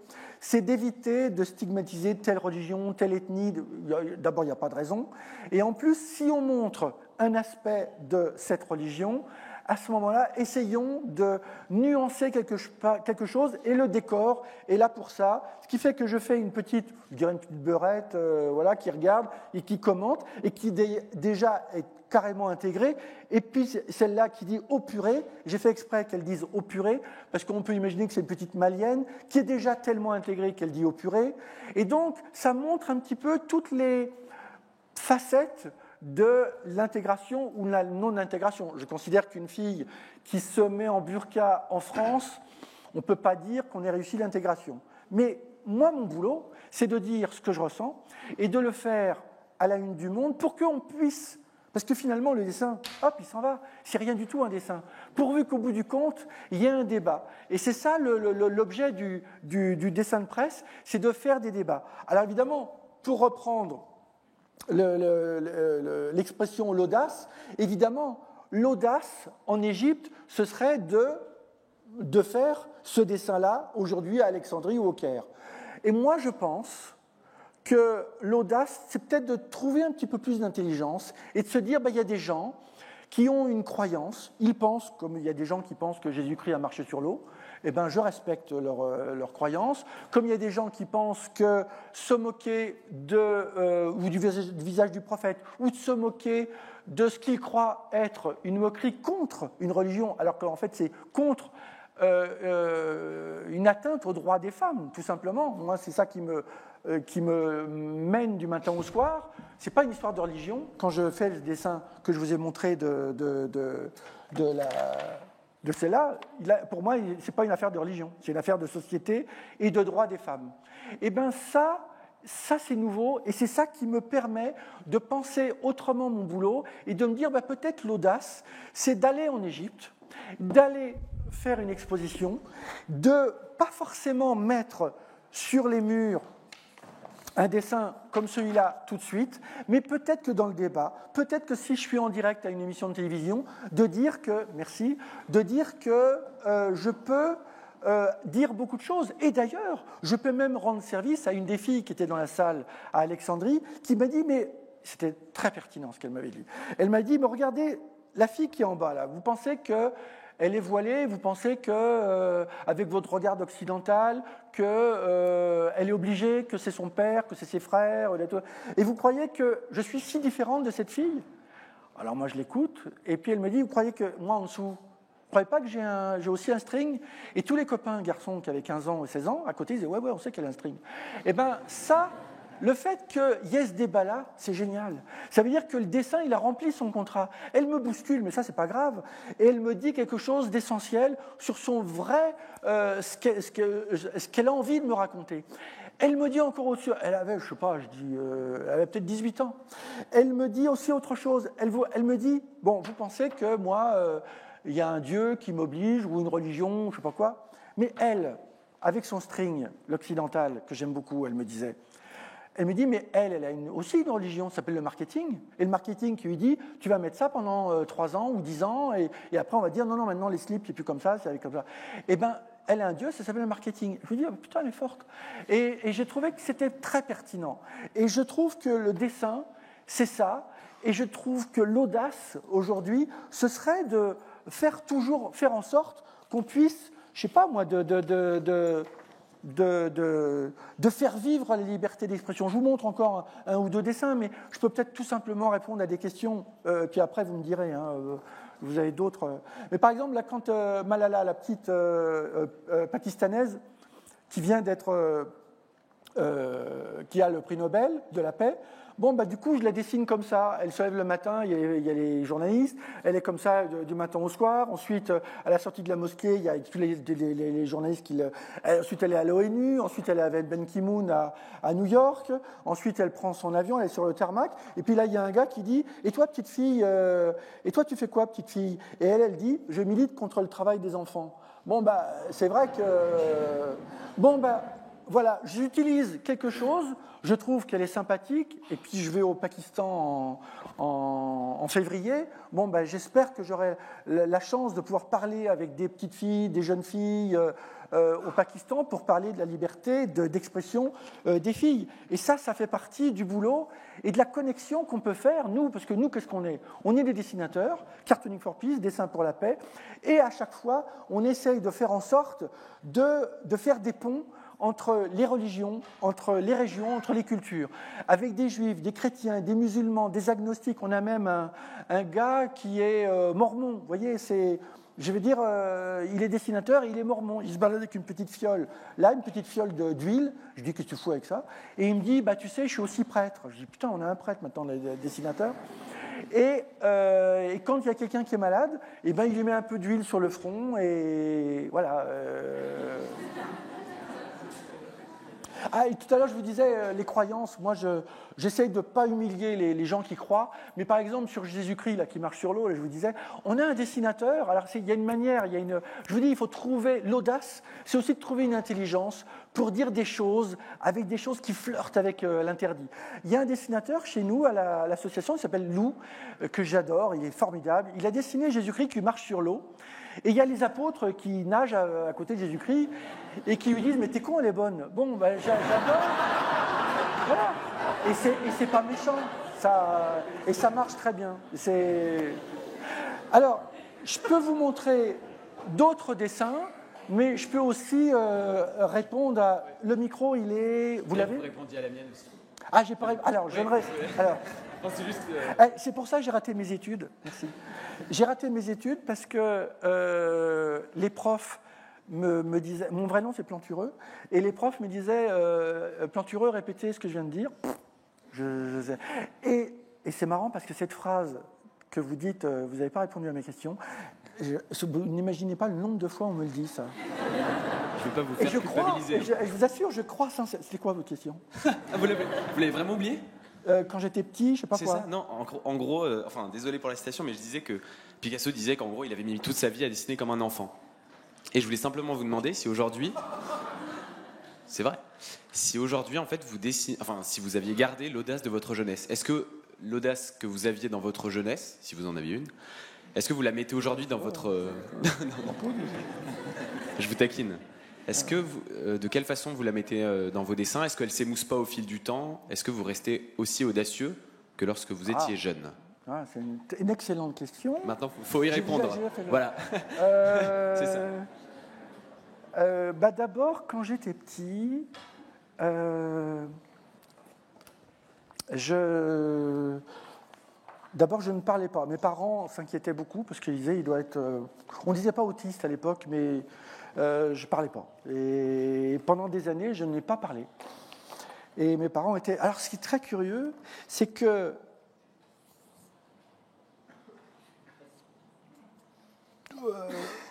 c'est d'éviter de stigmatiser telle religion, telle ethnie. D'abord, il n'y a pas de raison. Et en plus, si on montre un aspect de cette religion, à ce moment-là, essayons de nuancer quelque chose, et le décor est là pour ça. Ce qui fait que je fais une petite beurette qui regarde et qui commente, et qui déjà est carrément intégrée. Et puis celle-là qui dit « au purée », j'ai fait exprès qu'elle dise « au purée », parce qu'on peut imaginer que c'est une petite malienne qui est déjà tellement intégrée qu'elle dit « au purée ». Et donc, ça montre un petit peu toutes les facettes de l'intégration ou la non-intégration. Je considère qu'une fille qui se met en burqa en France, on ne peut pas dire qu'on ait réussi l'intégration. Mais moi, mon boulot, c'est de dire ce que je ressens et de le faire à la une du Monde pour qu'on puisse... Parce que finalement, le dessin, hop, il s'en va. C'est rien du tout un dessin. Pourvu qu'au bout du compte, il y ait un débat. Et c'est ça l'objet du dessin de presse, c'est de faire des débats. Alors évidemment, pour reprendre l'expression l'audace, évidemment, l'audace en Égypte, ce serait de faire ce dessin-là aujourd'hui à Alexandrie ou au Caire. Et moi, je pense que l'audace, c'est peut-être de trouver un petit peu plus d'intelligence et de se dire, il y a des gens qui ont une croyance, ils pensent, comme il y a des gens qui pensent que Jésus-Christ a marché sur l'eau, je respecte leur croyance. Comme il y a des gens qui pensent que se moquer ou du visage du prophète, ou de se moquer de ce qu'ils croient être une moquerie contre une religion, alors qu'en fait c'est contre une atteinte aux droits des femmes, tout simplement. Moi, c'est ça qui me mène du matin au soir. Ce n'est pas une histoire de religion. Quand je fais le dessin que je vous ai montré de celle-là, pour moi, ce n'est pas une affaire de religion, c'est une affaire de société et de droits des femmes. Et bien ça c'est nouveau, et c'est ça qui me permet de penser autrement mon boulot et de me dire, peut-être l'audace, c'est d'aller en Égypte, d'aller faire une exposition, de pas forcément mettre sur les murs un dessin comme celui-là tout de suite, mais peut-être que dans le débat, peut-être que si je suis en direct à une émission de télévision, de dire que je peux dire beaucoup de choses. Et d'ailleurs, je peux même rendre service à une des filles qui était dans la salle à Alexandrie, qui m'a dit, mais c'était très pertinent ce qu'elle m'avait dit. Elle m'a dit, mais regardez, la fille qui est en bas là, vous pensez que elle est voilée, vous pensez que, avec votre regard occidental, qu'elle est obligée, que c'est son père, que c'est ses frères, et vous croyez que je suis si différente de cette fille? Alors moi je l'écoute, et puis elle me dit, vous croyez que moi en dessous, vous ne croyez pas que j'ai aussi un string? Et tous les copains garçons qui avaient 15 ans et 16 ans, à côté, ils disaient, ouais, on sait qu'elle a un string. Eh bien ça, le fait qu'il y ait ce débat-là, c'est génial. Ça veut dire que le dessin, il a rempli son contrat. Elle me bouscule, mais ça, c'est pas grave. Et elle me dit quelque chose d'essentiel sur son vrai, ce qu'elle a envie de me raconter. Elle me dit encore autre chose. Elle avait, je sais pas, elle avait peut-être 18 ans. Elle me dit aussi autre chose. Elle me dit, bon, vous pensez que moi, il y a un Dieu qui m'oblige ou une religion, je sais pas quoi. Mais elle, avec son string, l'occidental, que j'aime beaucoup, elle me disait, elle me dit, mais elle a aussi une religion, ça s'appelle le marketing. Et le marketing qui lui dit, tu vas mettre ça pendant 3 ans ou 10 ans, et après on va dire, non, maintenant les slips, c'est plus comme ça, c'est avec comme ça. Eh bien, elle a un dieu, ça s'appelle le marketing. Je me dis, oh, putain, elle est forte. Et j'ai trouvé que c'était très pertinent. Et je trouve que le dessin, c'est ça. Et je trouve que l'audace, aujourd'hui, ce serait de faire en sorte qu'on puisse, je ne sais pas moi, de faire vivre la liberté d'expression. Je vous montre encore un ou deux dessins, mais je peux peut-être tout simplement répondre à des questions, puis après vous me direz, vous avez d'autres. Mais par exemple, là, quand Malala, la petite pakistanaise, qui vient d'être, qui a le prix Nobel de la paix, bon, bah, du coup, je la dessine comme ça. Elle se lève le matin, il y a les journalistes, elle est comme ça du matin au soir. Ensuite, à la sortie de la mosquée, il y a tous les journalistes qui ensuite, elle est à l'ONU. Ensuite, elle est avec Ben Ki-moon à New York. Ensuite, elle prend son avion, elle est sur le tarmac. Et puis là, il y a un gars qui dit « Et toi, petite fille, et toi, tu fais quoi, petite fille ?» Et elle dit « Je milite contre le travail des enfants. » Bon, bah, c'est vrai que... Bon, bah, voilà, j'utilise quelque chose... Je trouve qu'elle est sympathique, et puis je vais au Pakistan en février. Bon, ben, j'espère que j'aurai la chance de pouvoir parler avec des petites filles, des jeunes filles au Pakistan pour parler de la liberté d'expression des filles. Et ça fait partie du boulot et de la connexion qu'on peut faire, nous, parce que nous, qu'est-ce qu'on est ? On est des dessinateurs, Cartooning for Peace, Dessin pour la paix, et à chaque fois, on essaye de faire en sorte de faire des ponts entre les religions, entre les régions, entre les cultures, avec des juifs, des chrétiens, des musulmans, des agnostiques. On a même un gars qui est mormon. Vous voyez, je veux dire, il est dessinateur et il est mormon. Il se balade avec une petite fiole. Là, une petite fiole d'huile. Je dis, qu'est-ce que tu fous avec ça ? Et il me dit, bah, tu sais, je suis aussi prêtre. Je dis, putain, on a un prêtre maintenant, les dessinateurs. Et quand il y a quelqu'un qui est malade, eh ben, il lui met un peu d'huile sur le front et voilà. Ah, et tout à l'heure, je vous disais, les croyances, moi, j'essaye de ne pas humilier les gens qui croient, mais par exemple, sur Jésus-Christ, là, qui marche sur l'eau, je vous disais, on a un dessinateur, alors il y a une manière, je vous dis, il faut trouver l'audace, c'est aussi de trouver une intelligence pour dire des choses, avec des choses qui flirtent avec l'interdit. Il y a un dessinateur chez nous, à l'association, il s'appelle Lou, que j'adore, il est formidable, il a dessiné Jésus-Christ qui marche sur l'eau. Et il y a les apôtres qui nagent à côté de Jésus-Christ et qui lui disent « Mais t'es con, elle est bonne !» Bon, ben, j'adore. Voilà. Et c'est pas méchant. Et ça marche très bien. Alors, je peux vous montrer d'autres dessins, mais je peux aussi répondre à... Le micro, il est... Vous l'avez ? Vous répondiez à la mienne aussi. Ah, j'ai pas répondu. Alors, j'aimerais... Alors... Non, c'est juste... C'est pour ça que j'ai raté mes études. Merci. J'ai raté mes études parce que les profs me disaient... Mon vrai nom, c'est Plantureux. Et les profs me disaient, Plantureux, répétez ce que je viens de dire. Et c'est marrant parce que cette phrase que vous dites, vous n'avez pas répondu à mes questions, vous n'imaginez pas le nombre de fois où on me le dit, ça. Je ne veux pas vous faire culpabiliser. Je vous assure, je crois sincèrement. C'était quoi votre question ? Ah, vous l'avez vraiment oublié ? Quand j'étais petit, je sais pas quoi. C'est ça ? Non, en gros, enfin, désolé pour la citation, mais je disais que Picasso disait qu'en gros, il avait mis toute sa vie à dessiner comme un enfant. Et je voulais simplement vous demander si aujourd'hui, c'est vrai, si aujourd'hui, en fait, si vous aviez gardé l'audace de votre jeunesse, est-ce que l'audace que vous aviez dans votre jeunesse, si vous en aviez une, est-ce que vous la mettez aujourd'hui dans votre... Je vous taquine. Est-ce que de quelle façon vous la mettez dans vos dessins ? Est-ce qu'elle s'émousse pas au fil du temps ? Est-ce que vous restez aussi audacieux que lorsque vous étiez jeune ? C'est une excellente question. Maintenant, il faut y répondre. Voilà. C'est ça. D'abord, quand j'étais petit, D'abord, je ne parlais pas. Mes parents s'inquiétaient beaucoup parce qu'ils disaient il doit être... On ne disait pas autiste à l'époque, mais je ne parlais pas. Et pendant des années, je n'ai pas parlé. Et mes parents étaient... Alors, ce qui est très curieux, c'est que...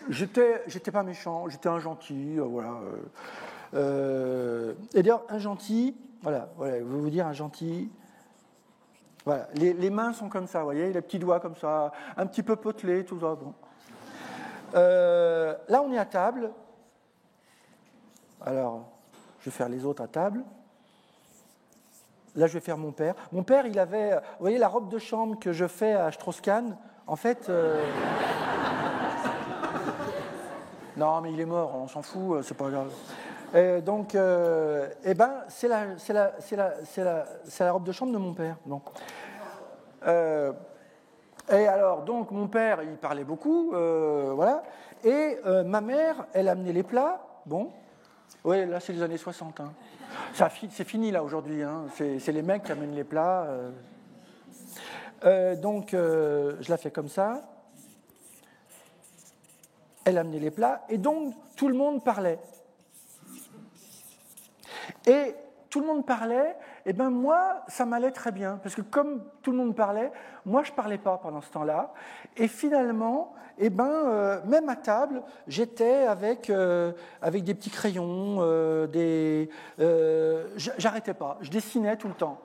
J'étais pas méchant, j'étais un gentil, voilà. Et d'ailleurs, un gentil, voilà, je vais vous dire un gentil... Voilà, les mains sont comme ça, vous voyez, les petits doigts comme ça, un petit peu potelés, tout ça. Bon. Là, on est à table. Alors, je vais faire les autres à table. Là, je vais faire mon père. Mon père, il avait, vous voyez, la robe de chambre que je fais à Strauss-Kahn. En fait, non, mais il est mort, on s'en fout, c'est pas grave. Donc, eh ben, c'est la robe de chambre de mon père. Donc, et alors, donc, mon père, il parlait beaucoup, voilà. Et ma mère, elle amenait les plats. Bon, oui, là, c'est les années 60. Hein. C'est fini, là, aujourd'hui. Hein. C'est les mecs qui amènent les plats. Donc, je la fais comme ça. Elle amenait les plats. Et donc, tout le monde parlait. Et tout le monde parlait, et bien moi, ça m'allait très bien, parce que comme tout le monde parlait, moi, je ne parlais pas pendant ce temps-là. Et finalement, eh ben, même à table, j'étais avec des petits crayons, j'arrêtais pas, je dessinais tout le temps.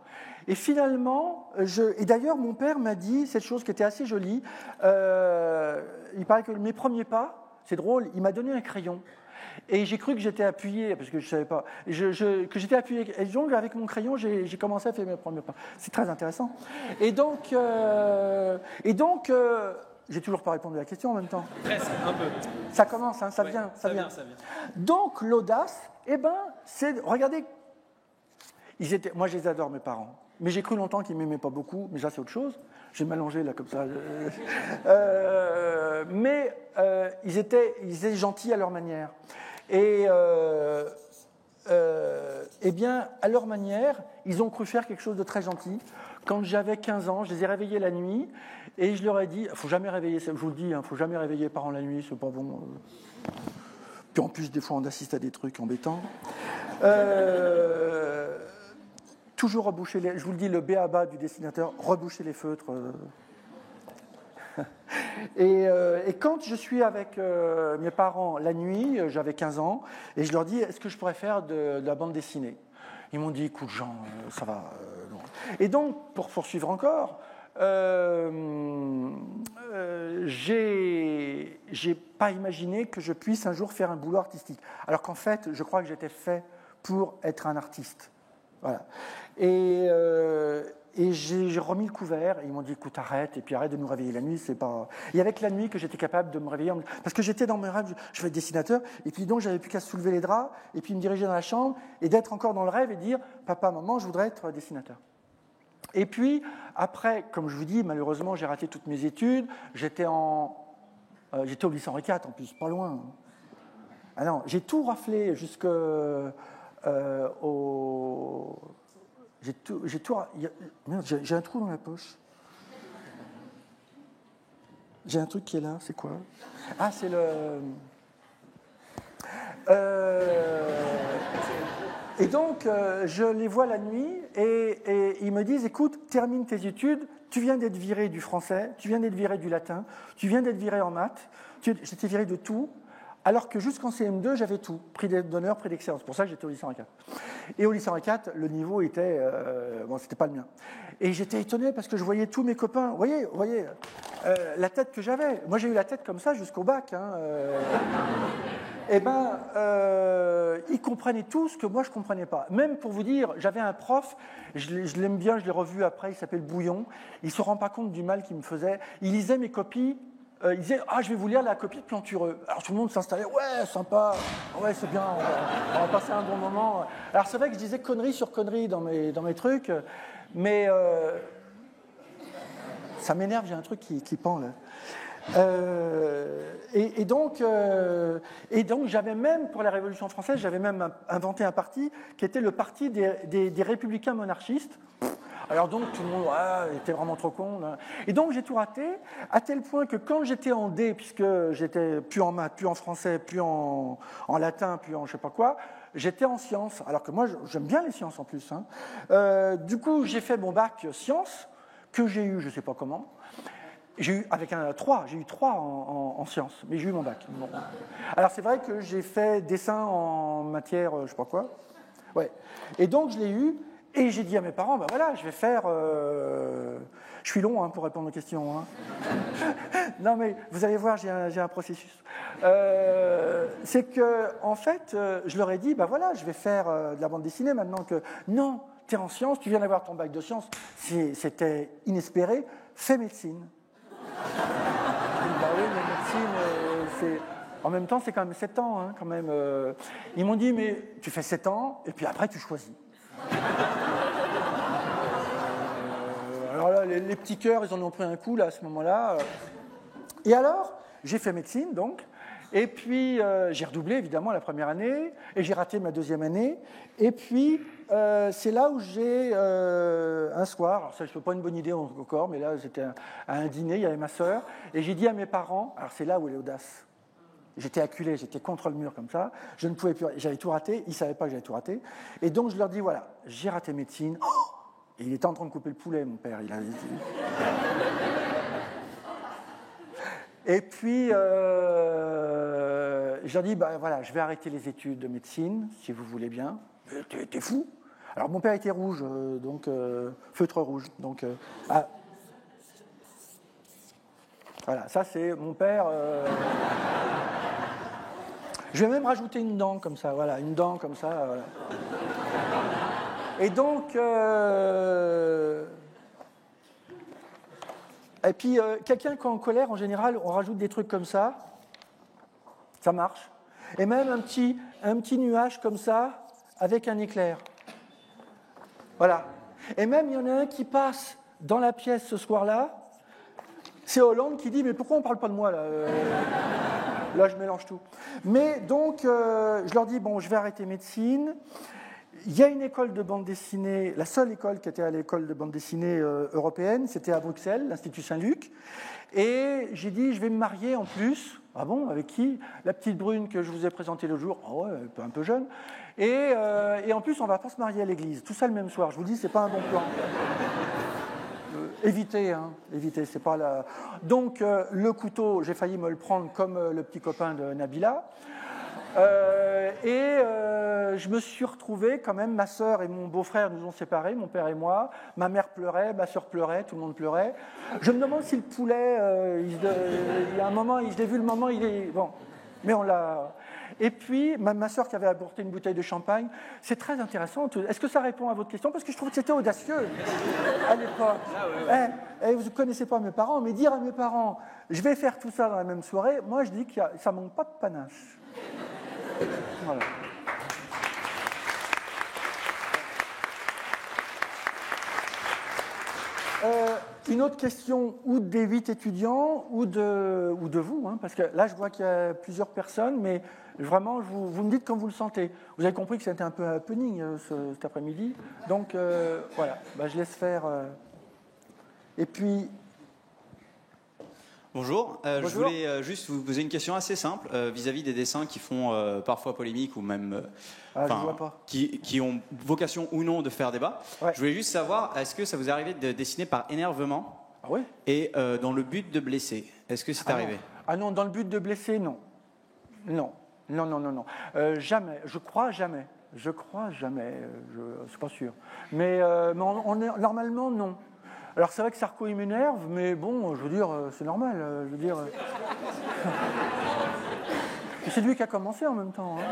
Et finalement, et d'ailleurs, mon père m'a dit cette chose qui était assez jolie. Il paraît que mes premiers pas, c'est drôle, il m'a donné un crayon. Et j'ai cru que j'étais appuyé, parce que je ne savais pas, que j'étais appuyé. Et donc, avec mon crayon, j'ai commencé à faire mes premiers pas. C'est très intéressant. Et donc j'ai toujours pas répondu à la question en même temps. Presque, un peu. Ça commence, hein, ça vient. Donc, l'audace, eh ben, c'est... Regardez, moi, je les adore, mes parents. Mais j'ai cru longtemps qu'ils ne m'aimaient pas beaucoup, mais ça, c'est autre chose. J'ai mélangé, là, comme ça. Mais ils étaient gentils à leur manière. Et eh bien, à leur manière, ils ont cru faire quelque chose de très gentil. Quand j'avais 15 ans, je les ai réveillés la nuit, et je leur ai dit, il ne faut jamais réveiller, je vous le dis, il ne faut jamais réveiller les parents la nuit, c'est pas bon. Puis en plus, des fois, on assiste à des trucs embêtants. Toujours reboucher les... Je vous le dis, le b.a.-ba du dessinateur, reboucher les feutres. Et quand je suis avec mes parents la nuit, j'avais 15 ans, et je leur dis, est-ce que je pourrais faire de la bande dessinée? Ils m'ont dit, écoute Jean, ça va. Non. Et donc, pour poursuivre encore, j'ai pas imaginé que je puisse un jour faire un boulot artistique. Alors qu'en fait, je crois que j'étais fait pour être un artiste. Voilà. Et j'ai remis le couvert, et ils m'ont dit, écoute, arrête, et puis arrête de nous réveiller la nuit, c'est pas... Et avec la nuit que j'étais capable de me réveiller, parce que j'étais dans mes rêves, je vais être dessinateur, et puis donc j'avais plus qu'à soulever les draps, et puis me diriger dans la chambre, et d'être encore dans le rêve, et dire, papa, maman, je voudrais être dessinateur. Et puis, après, comme je vous dis, malheureusement, j'ai raté toutes mes études, j'étais au lycée Henri IV, en plus, pas loin. Ah non, j'ai tout raflé jusqu'au... Merde, j'ai un trou dans la poche. J'ai un truc qui est là, c'est quoi? Ah, c'est le... Et donc, je les vois la nuit et ils me disent, écoute, termine tes études, tu viens d'être viré du français, tu viens d'être viré du latin, tu viens d'être viré en maths, j'étais viré de tout. Alors que jusqu'en CM2, j'avais tout, prix d'honneur, prix d'excellence. C'est pour ça que j'étais au lycée Henri IV. Et au lycée Henri IV, le niveau était... bon, c'était pas le mien. Et j'étais étonné parce que je voyais tous mes copains. Vous voyez la tête que j'avais. Moi, j'ai eu la tête comme ça jusqu'au bac. Hein, eh ben, ils comprenaient tout ce que moi, je ne comprenais pas. Même pour vous dire, j'avais un prof, je l'aime bien, je l'ai revu après, il s'appelle Bouillon. Il ne se rend pas compte du mal qu'il me faisait. Il lisait mes copies. Il disait, je vais vous lire la copie de Plantureux. Alors tout le monde s'installait, ouais, sympa, ouais, c'est bien, on va passer un bon moment. Alors c'est vrai que je disais conneries sur conneries dans mes trucs, mais ça m'énerve, j'ai un truc qui pend là. Et donc, j'avais même, pour la Révolution française, j'avais même inventé un parti qui était le parti des républicains monarchistes. Alors donc, tout le monde était vraiment trop con. Là. Et donc, j'ai tout raté, à tel point que quand j'étais en D, puisque j'étais plus en maths, plus en français, plus en latin, plus en je sais pas quoi, j'étais en sciences. Alors que moi, j'aime bien les sciences en plus. Hein. Du coup, j'ai fait mon bac sciences, que j'ai eu, je sais pas comment. J'ai eu avec un 3, j'ai eu 3 en sciences, mais j'ai eu mon bac. Bon. Alors c'est vrai que j'ai fait dessin en matière, je sais pas quoi. Ouais. Et donc je l'ai eu, et j'ai dit à mes parents, ben voilà, je vais faire... Je suis long pour répondre aux questions. Hein. Non mais vous allez voir, j'ai un processus. C'est que, en fait, je leur ai dit, ben voilà, je vais faire de la bande dessinée maintenant que... Non, tu es en sciences, tu viens d'avoir ton bac de sciences, c'était inespéré, fais médecine. Bah oui, mais médecine, en même temps, c'est quand même 7 ans. Hein, quand même. Ils m'ont dit, mais tu fais 7 ans, et puis après, tu choisis. Alors là, les petits cœurs, ils en ont pris un coup, là, à ce moment-là. Et alors, j'ai fait médecine, donc. Et puis, j'ai redoublé, évidemment, la première année, et j'ai raté ma deuxième année. Et puis, c'est là où j'ai, un soir, alors ça, je ne fais pas une bonne idée encore, mais là, j'étais à un dîner, il y avait ma sœur, et j'ai dit à mes parents, alors c'est là où est l'audace. J'étais acculé, j'étais contre le mur comme ça, je ne pouvais plus, j'avais tout raté, ils ne savaient pas que j'avais tout raté. Et donc, je leur dis, voilà, j'ai raté médecine. Oh, et il était en train de couper le poulet, mon père. Et puis, je leur dis, bah, voilà, je vais arrêter les études de médecine, si vous voulez bien. T'es fou? Alors, mon père était rouge, donc feutre rouge. Donc, voilà, ça c'est mon père. Je vais même rajouter une dent comme ça, voilà, une dent comme ça. Voilà. Et donc, et puis quelqu'un qui est en colère, en général, on rajoute des trucs comme ça marche. Et même un petit nuage comme ça, avec un éclair. Voilà. Et même, il y en a un qui passe dans la pièce ce soir-là, c'est Hollande qui dit, mais pourquoi on ne parle pas de moi, là Là, je mélange tout. Mais donc, je leur dis, bon, je vais arrêter médecine. Il y a une école de bande dessinée, la seule école qui était à l'école de bande dessinée européenne, c'était à Bruxelles, l'Institut Saint-Luc. Et j'ai dit, je vais me marier en plus. Ah bon, avec qui? La petite brune que je vous ai présentée l'autre jour. Ah ouais, un peu jeune. Et en plus, on ne va pas se marier à l'église. Tout ça le même soir. Je vous dis, c'est pas un bon plan. Évitez, c'est pas la... Donc, le couteau, j'ai failli me le prendre comme le petit copain de Nabila. Je me suis retrouvé quand même, ma sœur et mon beau-frère nous ont séparés, mon père et moi. Ma mère pleurait, ma sœur pleurait, tout le monde pleurait. Je me demande si le poulet, il y a un moment, je l'ai vu le moment, il est... Bon, mais on l'a... Et puis, ma sœur qui avait apporté une bouteille de champagne, c'est très intéressant. Est-ce que ça répond à votre question? Parce que je trouve que c'était audacieux à l'époque. Vous ne connaissez pas mes parents, mais dire à mes parents, je vais faire tout ça dans la même soirée, moi je dis que ça ne manque pas de panache. Voilà. Une autre question, ou des 8 étudiants, ou de vous, hein, parce que là, je vois qu'il y a plusieurs personnes, mais vraiment, vous me dites quand vous le sentez. Vous avez compris que c'était un peu un happening cet après-midi, donc voilà, je laisse faire. Et puis... Bonjour, Bonjour. Je voulais juste vous poser une question assez simple vis-à-vis des dessins qui font parfois polémique ou même je vois pas. qui ont vocation ou non de faire débat. Ouais. Je voulais juste savoir, est-ce que ça vous est arrivé de dessiner par énervement oui. et dans le but de blesser? Est-ce que c'est arrivé? Non, dans le but de blesser, non. Non. Jamais. Je crois jamais. Je suis pas sûr. Mais normalement, non. Alors c'est vrai que Sarko il m'énerve, mais bon, je veux dire, c'est normal. Je veux dire, c'est lui qui a commencé en même temps. Hein.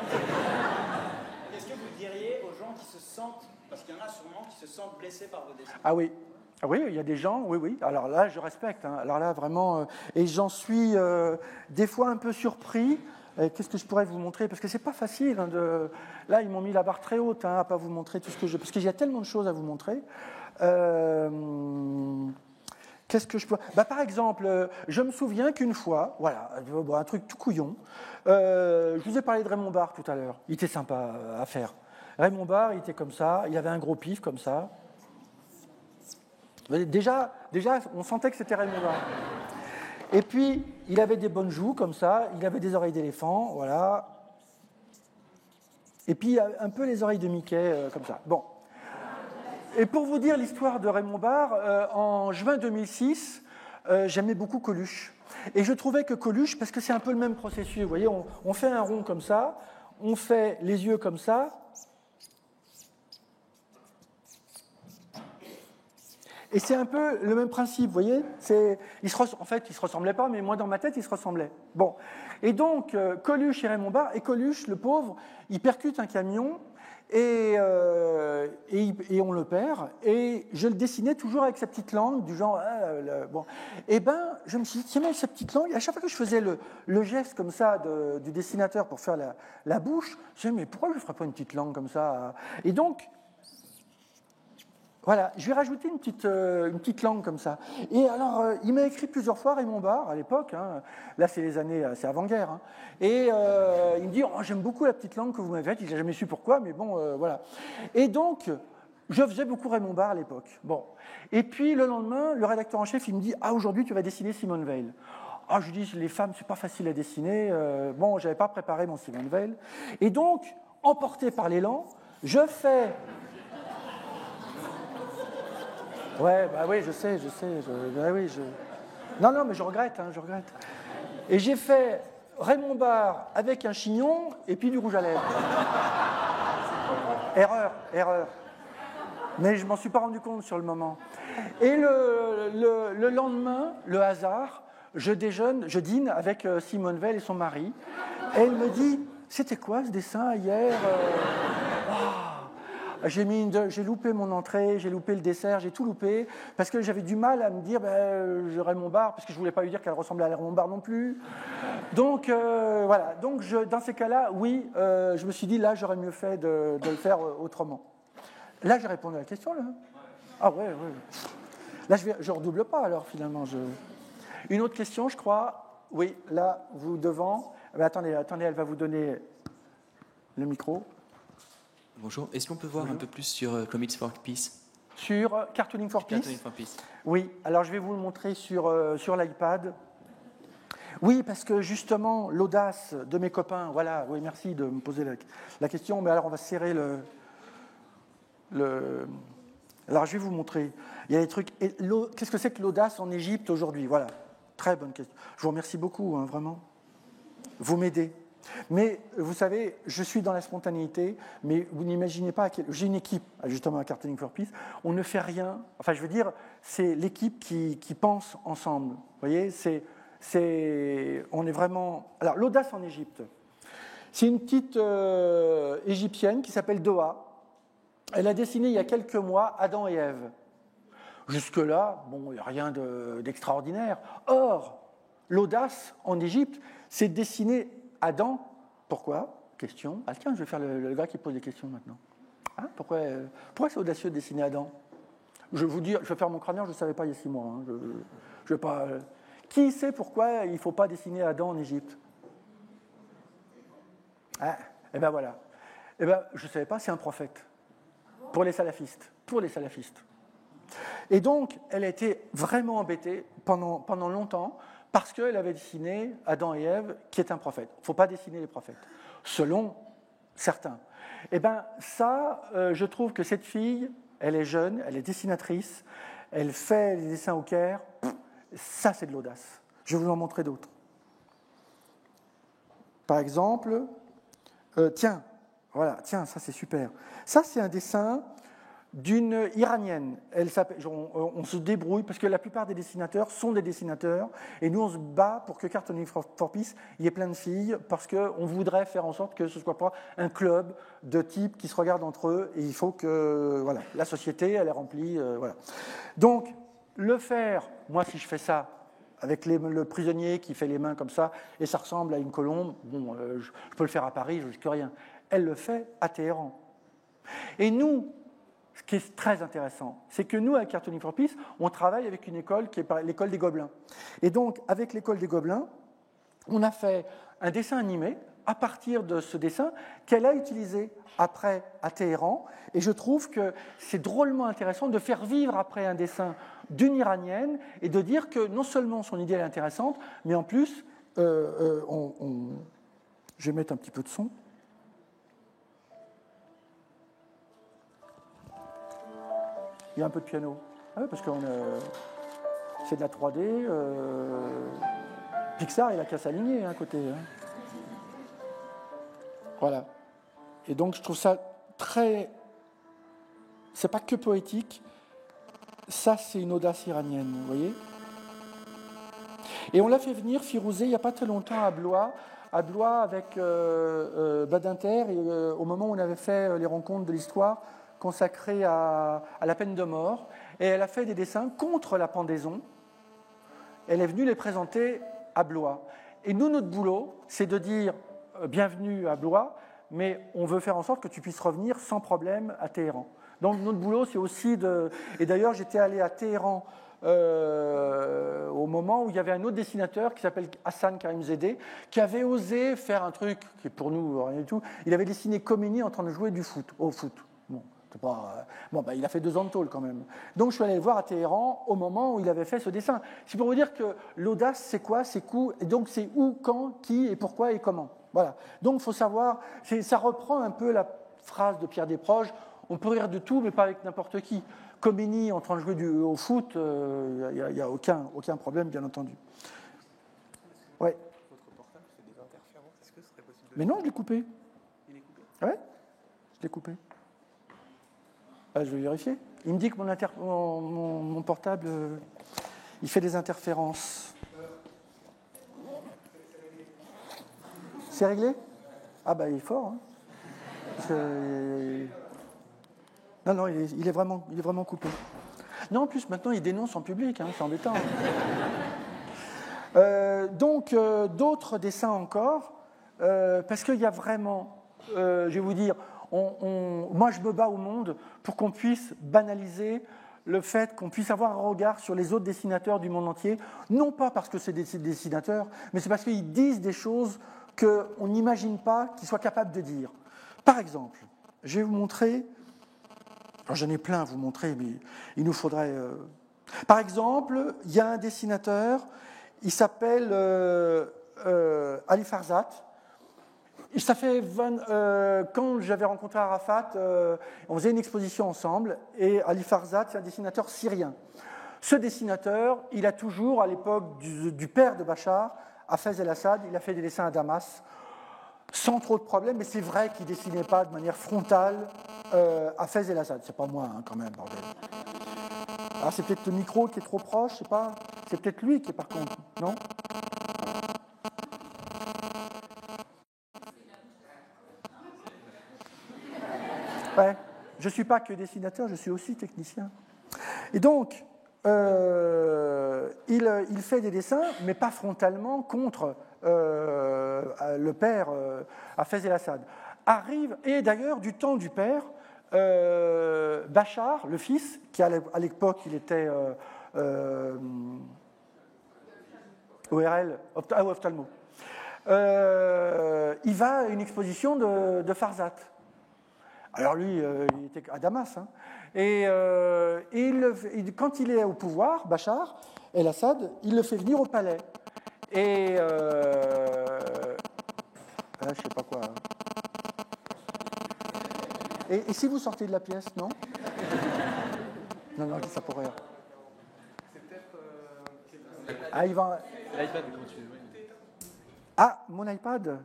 Qu'est-ce que vous diriez aux gens qui se sentent, parce qu'il y en a sûrement qui se sentent blessés par vos dessins? Ah oui, il y a des gens, oui. Alors là, je respecte. Hein. Alors là, vraiment, et j'en suis des fois un peu surpris. Qu'est-ce que je pourrais vous montrer? Parce que c'est pas facile. Hein, Là, ils m'ont mis la barre très haute à pas vous montrer tout ce que je... Parce qu'il y a tellement de choses à vous montrer. Qu'est-ce que je peux... Par exemple, je me souviens qu'une fois, voilà, un truc tout couillon, je vous ai parlé de Raymond Barre tout à l'heure. Il était sympa à faire. Raymond Barre, il était comme ça, il avait un gros pif comme ça. Déjà, on sentait que c'était Raymond Barre. Et puis, il avait des bonnes joues comme ça, il avait des oreilles d'éléphant, voilà. Et puis, un peu les oreilles de Mickey, comme ça. Bon. Et pour vous dire l'histoire de Raymond Barre, en juin 2006, j'aimais beaucoup Coluche. Et je trouvais que Coluche, parce que c'est un peu le même processus, vous voyez, on fait un rond comme ça, on fait les yeux comme ça, et c'est un peu le même principe, vous voyez. En fait, ils ne se ressemblaient pas, mais moi, dans ma tête, ils se ressemblaient. Bon. Et donc, Coluche et Raymond Barre, et Coluche, le pauvre, il percute un camion, et on le perd, et je le dessinais toujours avec sa petite langue, du genre... bon. Et je me suis dit, tiens, mais sa petite langue, à chaque fois que je faisais le geste comme ça du dessinateur pour faire la bouche, je me disais, mais pourquoi je ne ferais pas une petite langue comme ça? Et donc... Voilà, je vais rajouter une petite langue comme ça. Et alors, il m'a écrit plusieurs fois, Raymond Barre, à l'époque, hein, là c'est les années, c'est avant-guerre, hein, et il me dit, oh, j'aime beaucoup la petite langue que vous m'avez faite, il n'a jamais su pourquoi, mais bon, voilà. Et donc, je faisais beaucoup Raymond Barre à l'époque. Bon. Et puis, le lendemain, le rédacteur en chef, il me dit, ah, aujourd'hui, tu vas dessiner Simone Veil. Ah, je lui dis, les femmes, c'est pas facile à dessiner, bon, j'avais pas préparé mon Simone Veil. Et donc, emporté par l'élan, je fais... Ouais, oui, je sais. Non, mais je regrette. Et j'ai fait Raymond Barre avec un chignon et puis du rouge à lèvres. Erreur. Mais je m'en suis pas rendu compte sur le moment. Et le lendemain, le hasard, je dîne avec Simone Veil et son mari. Et elle me dit, c'était quoi ce dessin hier? J'ai loupé mon entrée, j'ai loupé le dessert, j'ai tout loupé, parce que j'avais du mal à me dire, Raymond Barre, parce que je ne voulais pas lui dire qu'elle ressemblait à Raymond Barre non plus. Donc, voilà. Donc, dans ces cas-là, oui, je me suis dit, là, j'aurais mieux fait de le faire autrement. Là, j'ai répondu à la question, là. Ah, ouais. Là, je ne redouble pas, alors, finalement. Une autre question, je crois. Oui, là, vous devant. Attendez, elle va vous donner le micro. Bonjour, est-ce qu'on peut voir un peu plus sur Comics for Peace? Sur Cartooning for Peace. Cartooning for Peace. Oui, alors je vais vous le montrer sur l'iPad. Oui, parce que justement, l'audace de mes copains, voilà, oui, merci de me poser la question, mais alors on va serrer Alors je vais vous montrer. Il y a des trucs. Qu'est-ce que c'est que l'audace en Égypte aujourd'hui? Voilà, très bonne question. Je vous remercie beaucoup, hein, vraiment. Vous m'aidez. Mais vous savez, je suis dans la spontanéité, mais vous n'imaginez pas j'ai une équipe, justement à Cartooning for Peace, on ne fait rien, enfin je veux dire, c'est l'équipe qui pense ensemble. Vous voyez, on est vraiment... Alors l'audace en Égypte, c'est une petite égyptienne qui s'appelle Doha. Elle a dessiné il y a quelques mois Adam et Ève. Jusque-là, bon, il n'y a rien d'extraordinaire. Or, l'audace en Égypte, c'est de dessiner Adam. Pourquoi? Question. Ah tiens, je vais faire le gars qui pose des questions maintenant. Hein, pourquoi c'est audacieux de dessiner Adam? Je vais vous dire, je vais faire mon crânien, je ne savais pas il y a 6 mois. Hein. Je vais pas. Qui sait pourquoi il ne faut pas dessiner Adam en Égypte? Ah, et ben voilà. Eh ben, je ne savais pas, c'est un prophète. Pour les salafistes. Et donc, elle a été vraiment embêtée pendant longtemps, parce qu'elle avait dessiné Adam et Ève, qui est un prophète. Il ne faut pas dessiner les prophètes, selon certains. Eh bien, ça, je trouve que cette fille, elle est jeune, elle est dessinatrice, elle fait des dessins au Caire. Ça, c'est de l'audace. Je vais vous en montrer d'autres. Par exemple, tiens, ça c'est super. Ça, c'est un dessin d'une Iranienne. On se débrouille, parce que la plupart des dessinateurs sont des dessinateurs, et nous on se bat pour que Cartooning for Peace, il y ait plein de filles, parce qu'on voudrait faire en sorte que ce ne soit pas un club de types qui se regardent entre eux, et il faut que la société, elle est remplie. Voilà. Donc, le faire, moi si je fais ça, avec le prisonnier qui fait les mains comme ça, et ça ressemble à une colombe, bon, je peux le faire à Paris, je risque rien. Elle le fait à Téhéran. Et nous, ce qui est très intéressant, c'est que nous, avec Cartooning for Peace, on travaille avec une école qui est l'école des Gobelins. Et donc, avec l'école des Gobelins, on a fait un dessin animé à partir de ce dessin qu'elle a utilisé après à Téhéran. Et je trouve que c'est drôlement intéressant de faire vivre après un dessin d'une Iranienne et de dire que non seulement son idée est intéressante, mais en plus, je vais mettre un petit peu de son. Il y a un peu de piano. Ah oui, parce que c'est de la 3D. Pixar, il a qu'à s'aligner à côté. Hein. Voilà. Et donc, je trouve ça très... C'est pas que poétique. Ça, c'est une audace iranienne, vous voyez. Et on l'a fait venir, Firouzé, il n'y a pas très longtemps à Blois avec Badinter, et, au moment où on avait fait les rencontres de l'histoire consacrées à la peine de mort. Et elle a fait des dessins contre la pendaison. Elle est venue les présenter à Blois. Et nous, notre boulot, c'est de dire bienvenue à Blois, mais on veut faire en sorte que tu puisses revenir sans problème à Téhéran. Donc notre boulot, c'est aussi de... Et d'ailleurs, j'étais allé à Téhéran au moment où il y avait un autre dessinateur qui s'appelle Hassan Karimzadeh, qui avait osé faire un truc qui pour nous rien du tout. Il avait dessiné Khomeini en train de jouer au foot. Bon, il a fait 2 ans de tôle quand même. Donc je suis allé le voir à Téhéran au moment où il avait fait ce dessin. C'est pour vous dire que l'audace, c'est quoi, c'est où, et donc c'est où, quand, qui, et pourquoi et comment. Voilà. Donc il faut savoir, ça reprend un peu la phrase de Pierre Desproges, on peut rire de tout, mais pas avec n'importe qui. Khomeini en train de jouer au foot, il n'y a aucun problème, bien entendu. Ouais. Votre portable fait des interférences, est-ce que ce serait possible de... Mais non, je l'ai coupé. Il est coupé ? Ouais, je l'ai coupé. Ah, je vais vérifier. Il me dit que mon portable, il fait des interférences. C'est réglé ? Ah bah il est fort. Hein. Parce que... Non, il est vraiment coupé. Non, en plus maintenant il dénonce en public, hein, c'est embêtant. Donc d'autres dessins encore, parce qu'il y a vraiment, je vais vous dire, moi je me bats au monde pour qu'on puisse banaliser le fait qu'on puisse avoir un regard sur les autres dessinateurs du monde entier, non pas parce que c'est des dessinateurs, mais c'est parce qu'ils disent des choses qu'on n'imagine pas qu'ils soient capables de dire. Par exemple, je vais vous montrer, alors j'en ai plein à vous montrer, mais il nous faudrait... Par exemple, il y a un dessinateur, il s'appelle Ali Farzad. Ça fait quand j'avais rencontré Arafat, on faisait une exposition ensemble, et Ali Farzad, c'est un dessinateur syrien. Ce dessinateur, il a toujours, à l'époque du père de Bachar, Hafez el-Assad, il a fait des dessins à Damas, sans trop de problèmes, mais c'est vrai qu'il ne dessinait pas de manière frontale Hafez el-Assad. C'est pas moi, hein, quand même, bordel. Ah, c'est peut-être le micro qui est trop proche, je sais pas. C'est peut-être lui qui est par contre, non ? Ouais, je ne suis pas que dessinateur, je suis aussi technicien. Et donc, il fait des dessins, mais pas frontalement contre le père Hafez el-Assad. Arrive, et d'ailleurs, du temps du père, Bachar, le fils, qui à l'époque, il était ORL, ophtalmo, il va à une exposition de Farzad. Alors lui, il était à Damas. Hein. Et quand il est au pouvoir, Bachar el-Assad, il le fait venir au palais. Et... je ne sais pas quoi. Hein. Et si vous sortez de la pièce, non ? Non, je dis ça pour rire. C'est peut-être... Ah, il va... L'iPad, comment tu veux. Ah, mon iPad.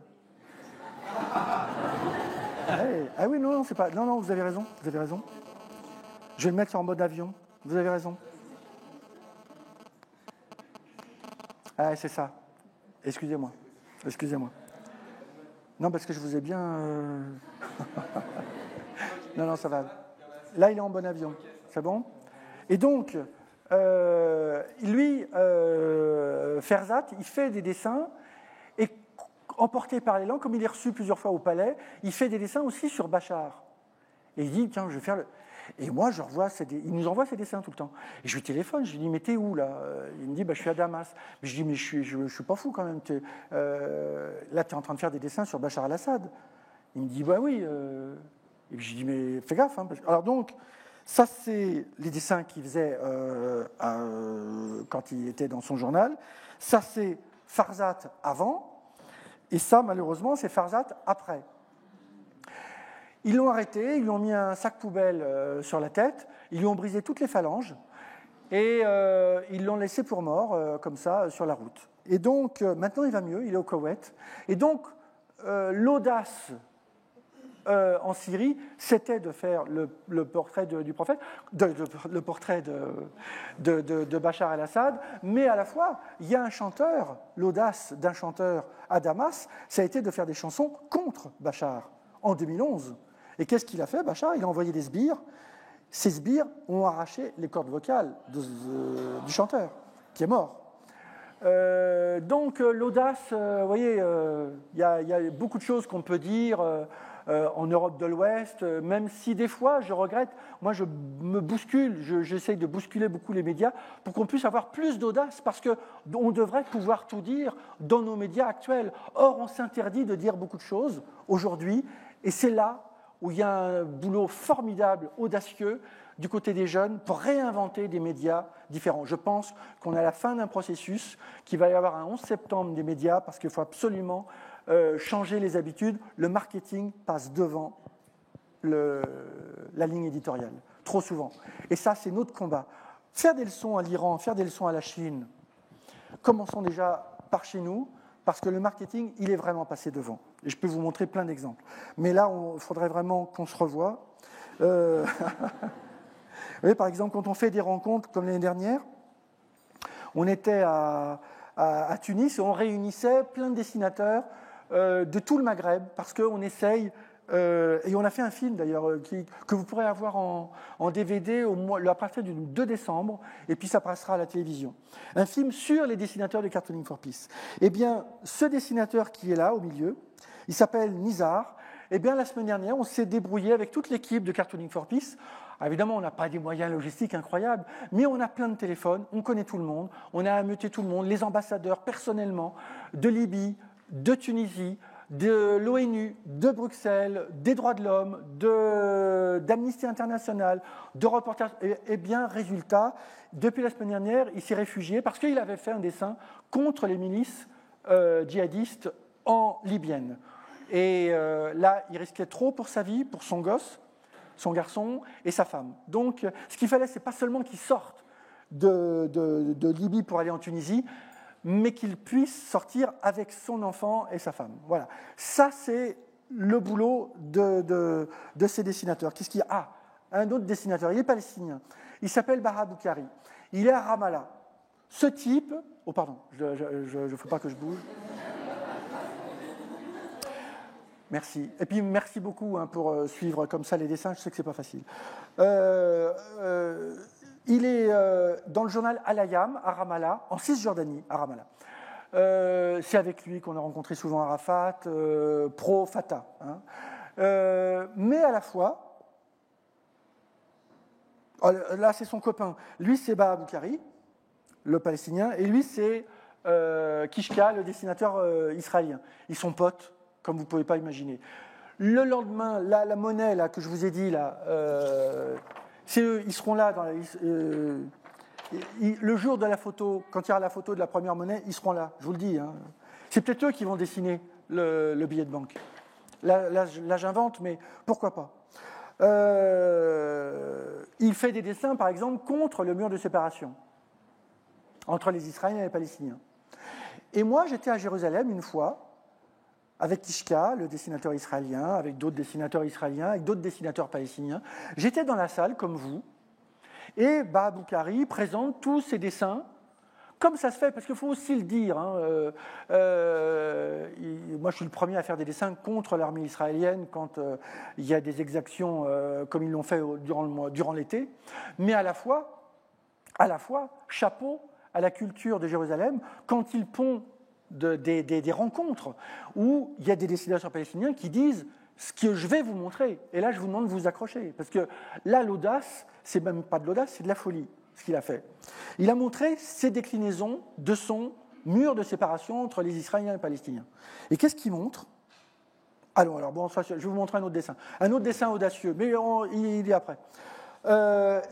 Ah oui, non, c'est pas... Non, vous avez raison. Je vais le mettre en mode avion. Vous avez raison. Ah, c'est ça. Excusez-moi. Non, parce que je vous ai bien... Non, ça va. Là, il est en bon avion. C'est bon ? Et donc, lui, Farzad, il fait des dessins, et emporté par l'élan, comme il est reçu plusieurs fois au palais, il fait des dessins aussi sur Bachar. Et il dit, tiens, je vais faire le... Et moi, il nous envoie ces dessins tout le temps. Et je lui téléphone, je lui dis, mais t'es où là? Il me dit, je suis à Damas. Mais je dis, mais je suis pas fou quand même. Là, tu es en train de faire des dessins sur Bachar al-Assad. Il me dit, oui. Et je lui dis, mais fais gaffe. Hein, Alors donc, ça, c'est les dessins qu'il faisait quand il était dans son journal. Ça, c'est Farzat avant. Et ça, malheureusement, c'est Farzat après. Ils l'ont arrêté, ils lui ont mis un sac poubelle sur la tête, ils lui ont brisé toutes les phalanges et ils l'ont laissé pour mort, comme ça, sur la route. Et donc, maintenant, il va mieux, il est au Koweït. Et donc, l'audace en Syrie, c'était de faire le portrait du prophète, le portrait de Bachar el-Assad, mais à la fois, il y a un chanteur, l'audace d'un chanteur à Damas, ça a été de faire des chansons contre Bachar en 2011. Et qu'est-ce qu'il a fait, Bachar? Il a envoyé des sbires. Ces sbires ont arraché les cordes vocales du chanteur, qui est mort. Donc l'audace, vous voyez, il y a beaucoup de choses qu'on peut dire en Europe de l'Ouest, même si des fois, je regrette, moi je me bouscule, j'essaye de bousculer beaucoup les médias pour qu'on puisse avoir plus d'audace, parce qu'on devrait pouvoir tout dire dans nos médias actuels. Or, on s'interdit de dire beaucoup de choses aujourd'hui, et c'est là où il y a un boulot formidable, audacieux, du côté des jeunes, pour réinventer des médias différents. Je pense qu'on est à la fin d'un processus, qu'il va y avoir un 11 septembre des médias, parce qu'il faut absolument changer les habitudes. Le marketing passe devant la ligne éditoriale, trop souvent. Et ça, c'est notre combat. Faire des leçons à l'Iran, faire des leçons à la Chine, commençons déjà par chez nous, parce que le marketing, il est vraiment passé devant. Et je peux vous montrer plein d'exemples. Mais là, il faudrait vraiment qu'on se revoie. Vous voyez, par exemple, quand on fait des rencontres comme l'année dernière, on était à Tunis et on réunissait plein de dessinateurs de tout le Maghreb, parce qu'on essaye, et on a fait un film d'ailleurs, que vous pourrez avoir en DVD à partir du 2 décembre, et puis ça passera à la télévision. Un film sur les dessinateurs de Cartooning for Peace. Eh bien, ce dessinateur qui est là, au milieu, il s'appelle Nizar. Eh bien, la semaine dernière, on s'est débrouillé avec toute l'équipe de Cartooning for Peace. Alors, évidemment, on n'a pas des moyens logistiques incroyables, mais on a plein de téléphones, on connaît tout le monde, on a ameuté tout le monde, les ambassadeurs personnellement, de Libye, de Tunisie, de l'ONU, de Bruxelles, des droits de l'homme, d'Amnesty International, de Reporters. Eh bien, résultat, depuis la semaine dernière, il s'est réfugié parce qu'il avait fait un dessin contre les milices djihadistes en libyenne. Et là, il risquait trop pour sa vie, pour son gosse, son garçon et sa femme. Donc, ce qu'il fallait, c'est pas seulement qu'il sorte de Libye pour aller en Tunisie, mais qu'il puisse sortir avec son enfant et sa femme. Voilà. Ça, c'est le boulot de ces dessinateurs. Qu'est-ce qu'il y a? Ah, un autre dessinateur, il est palestinien. Il s'appelle Baha Boukari. Il est à Ramallah. Ce type... Oh, pardon, je ne faut pas que je bouge. Merci. Et puis, merci beaucoup pour suivre comme ça les dessins. Je sais que ce n'est pas facile. Il est dans le journal Al-Ayam, à Ramallah, en Cisjordanie, à Ramallah. C'est avec lui qu'on a rencontré souvent Arafat, pro-Fatah. Hein. Mais à la fois, là c'est son copain, lui c'est Baha Boukari, le palestinien, et lui c'est Kishka, le dessinateur israélien. Ils sont potes, comme vous ne pouvez pas imaginer. Le lendemain, la monnaie là, que je vous ai dit, là, ils seront là le jour de la photo, quand il y aura la photo de la première monnaie, ils seront là, je vous le dis. Hein. C'est peut-être eux qui vont dessiner le billet de banque. Là, j'invente, mais pourquoi pas. Il fait des dessins, par exemple, contre le mur de séparation entre les Israéliens et les Palestiniens. Et moi, j'étais à Jérusalem une fois, avec Kishka, le dessinateur israélien, avec d'autres dessinateurs israéliens, avec d'autres dessinateurs palestiniens. J'étais dans la salle, comme vous, et Baha Boukari présente tous ses dessins, comme ça se fait, parce qu'il faut aussi le dire. Hein, moi, je suis le premier à faire des dessins contre l'armée israélienne quand il y a des exactions comme ils l'ont fait durant l'été. Mais à la fois, chapeau à la culture de Jérusalem quand ils pondent des rencontres où il y a des dessinateurs palestiniens qui disent ce que je vais vous montrer, et là je vous demande de vous accrocher, parce que là l'audace, c'est même pas de l'audace, c'est de la folie, ce qu'il a fait. Il a montré ces déclinaisons de son mur de séparation entre les Israéliens et les Palestiniens. Et qu'est-ce qu'il montre ? Alors bon, ça, je vais vous montrer un autre dessin audacieux, mais il est après.